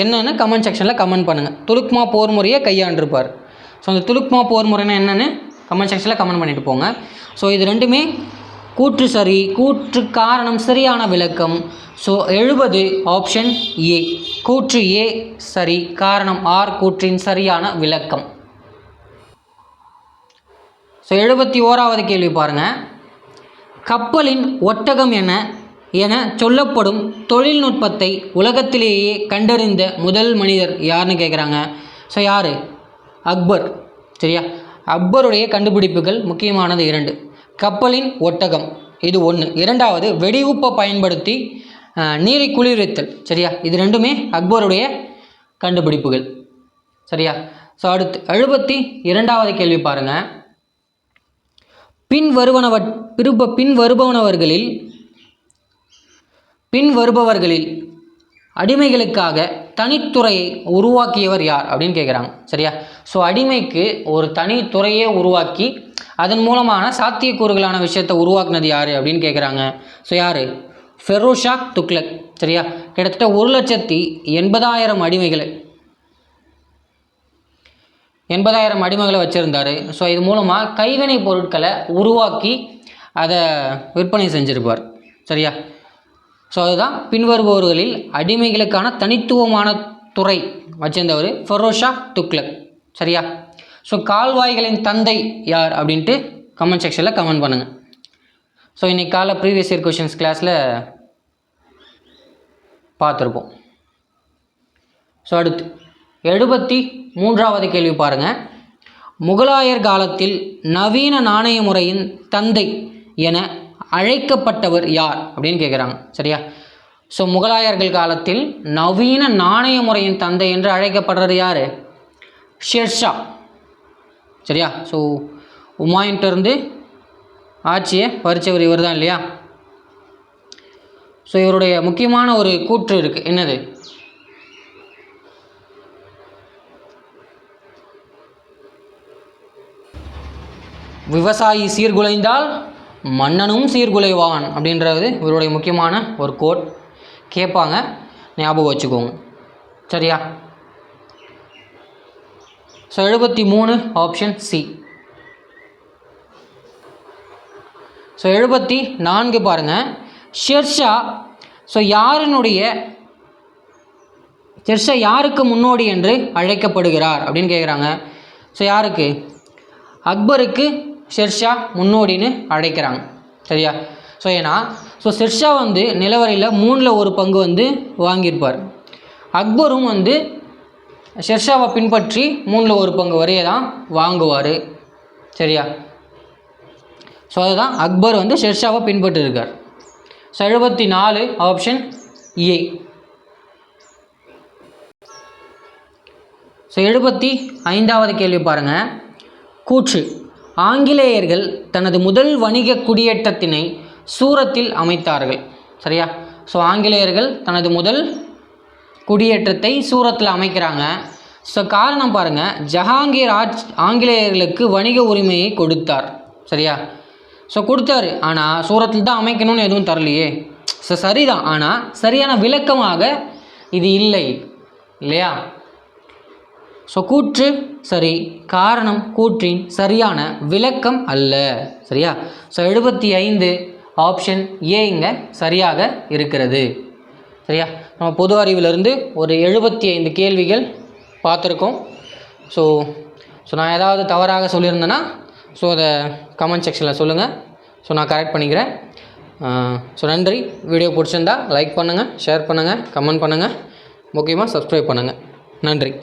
என்னென்னு கமெண்ட் செக்ஷனில் கமெண்ட் பண்ணுங்கள். துலுக்மா போர் முறையை கையாண்டிருப்பார். ஸோ அந்த துலுக்மா போர் முறைனா என்னென்னு கமெண்ட் செக்ஷனில் கமெண்ட் பண்ணிட்டு போங்க. ஸோ இது ரெண்டுமே கூற்று சரி, கூற்று காரணம் சரியான விளக்கம். ஸோ 70 ஆப்ஷன் ஏ, கூற்று ஏ சரி, காரணம் ஆர் கூற்றின் சரியான விளக்கம். ஸோ 71வது கேள்வி பாருங்கள். கப்பலின் ஒட்டகம் என சொல்லப்படும் தொழில்நுட்பத்தை உலகத்திலேயே கண்டறிந்த முதல் மனிதர் யாருன்னு கேட்குறாங்க. ஸோ யார்? அக்பர். சரியா? அக்பருடைய கண்டுபிடிப்புகள் முக்கியமானது 2. கப்பலின் ஒட்டகம், இது 1. 2வது வெடிவுப்பை பயன்படுத்தி நீரை குளிர்வித்தல். சரியா? இது 2மே அக்பருடைய கண்டுபிடிப்புகள். சரியா? ஸோ அடுத்து 72வது கேள்வி பாருங்கள். பின்வருபவர்களில் அடிமைகளுக்காக தனித்துறையை உருவாக்கியவர் யார் அப்படின்னு கேட்குறாங்க. சரியா? ஸோ அடிமைக்கு ஒரு தனித்துறையை உருவாக்கி அதன் மூலமான சாத்தியக்கூறுகளான விஷயத்தை உருவாக்குனது யார் அப்படின்னு கேட்குறாங்க. ஸோ யார்? ஃபெரோஸ் ஷா துக்ளக். சரியா? கிட்டத்தட்ட 1,80,000 அடிமைகளை வச்சுருந்தார். ஸோ இது மூலமாக கைவினை பொருட்களை உருவாக்கி அதை விற்பனை செஞ்சுருப்பார். சரியா? ஸோ அதுதான் பின்வருபவர்களில் அடிமைகளுக்கான தனித்துவமான துறை வச்சிருந்தவர் ஃபெரோஸ் ஷா துக்ளக். சரியா? ஸோ கால்வாய்களின் தந்தை யார் அப்படின்ட்டு கமெண்ட் செக்ஷனில் கமெண்ட் பண்ணுங்கள். ஸோ இன்றைக்கி காலை ப்ரீவியஸ் இயர் கொஷின்ஸ் கிளாஸில் பார்த்துருப்போம். ஸோ அடுத்து 73வது கேள்வி பாருங்கள். முகலாயர் காலத்தில் நவீன நாணய முறையின் தந்தை என அழைக்கப்பட்டவர் யார் அப்படின்னு கேட்குறாங்க. சரியா? ஸோ முகலாயர்கள் காலத்தில் நவீன நாணய முறையின் தந்தை என்று அழைக்கப்படுறது யார்? ஷெர்ஷா. சரியா? ஸோ உமாயூன்ட்டிருந்து ஆட்சியை பறிச்சவர் இவர் தான் இல்லையா? ஸோ இவருடைய முக்கியமான ஒரு கூற்று இருக்குது. என்னது? விவசாயி சீர்குலைந்தால் மன்னனும் சீர்குலைவான் அப்படின்றது இவருடைய முக்கியமான ஒரு கோட். கேட்பாங்க, ஞாபகம் வச்சுக்கோங்க. சரியா? So 73 option C. ஸோ 74 பாருங்கள். ஷெர்ஷா யாருக்கு முன்னோடி என்று அழைக்கப்படுகிறார் அப்படின்னு கேட்குறாங்க. ஸோ யாருக்கு? அக்பருக்கு ஷெர்ஷா முன்னோடின்னு அழைக்கிறாங்க. சரியா? ஸோ ஏன்னா ஷெர்ஷா நிலவரையில் 1/3 பங்கு வாங்கியிருப்பார். அக்பரும் ஷெர்ஷாவை பின்பற்றி 1/3 பங்கு வரையை தான் வாங்குவார். சரியா? ஸோ அதுதான் அக்பர் ஷெர்ஷாவை பின்பற்றிருக்கார். So 74 option A. ஸோ 75வது கேள்வி பாருங்கள். கூற்று: ஆங்கிலேயர்கள் தனது முதல் வணிக குடியேற்றத்தினை சூரத்தில் அமைத்தார்கள். சரியா? ஸோ ஆங்கிலேயர்கள் தனது முதல் குடியேற்றத்தை சூரத்தில் அமைக்கிறாங்க. ஸோ காரணம் பாருங்கள், ஜஹாங்கீர் ஆங்கிலேயர்களுக்கு வணிக உரிமையை கொடுத்தார். சரியா? ஸோ கொடுத்தாரு, ஆனால் சூரத்தில் தான் அமைக்கணும்னு எதுவும் தரலையே. ஸோ சரிதான், ஆனால் சரியான விளக்கமாக இது இல்லை இல்லையா? ஸோ கூற்று சரி, காரணம் கூற்றின் சரியான விளக்கம் அல்ல. சரியா? ஸோ 75 ஆப்ஷன் ஏ இங்கே சரியாக இருக்கிறது. சரியா? நம்ம பொது அறிவிலிருந்து ஒரு 75 கேள்விகள் பார்த்துருக்கோம். ஸோ நான் ஏதாவது தவறாக சொல்லியிருந்தேன்னா ஸோ அதை கமெண்ட் செக்ஷனில் சொல்லுங்கள். ஸோ நான் கரெக்ட் பண்ணிக்கிறேன். ஸோ நன்றி. வீடியோ பிடிச்சிருந்தா லைக் பண்ணுங்கள், ஷேர் பண்ணுங்கள், கமெண்ட் பண்ணுங்கள், முக்கியமாக சப்ஸ்கிரைப் பண்ணுங்கள். நன்றி.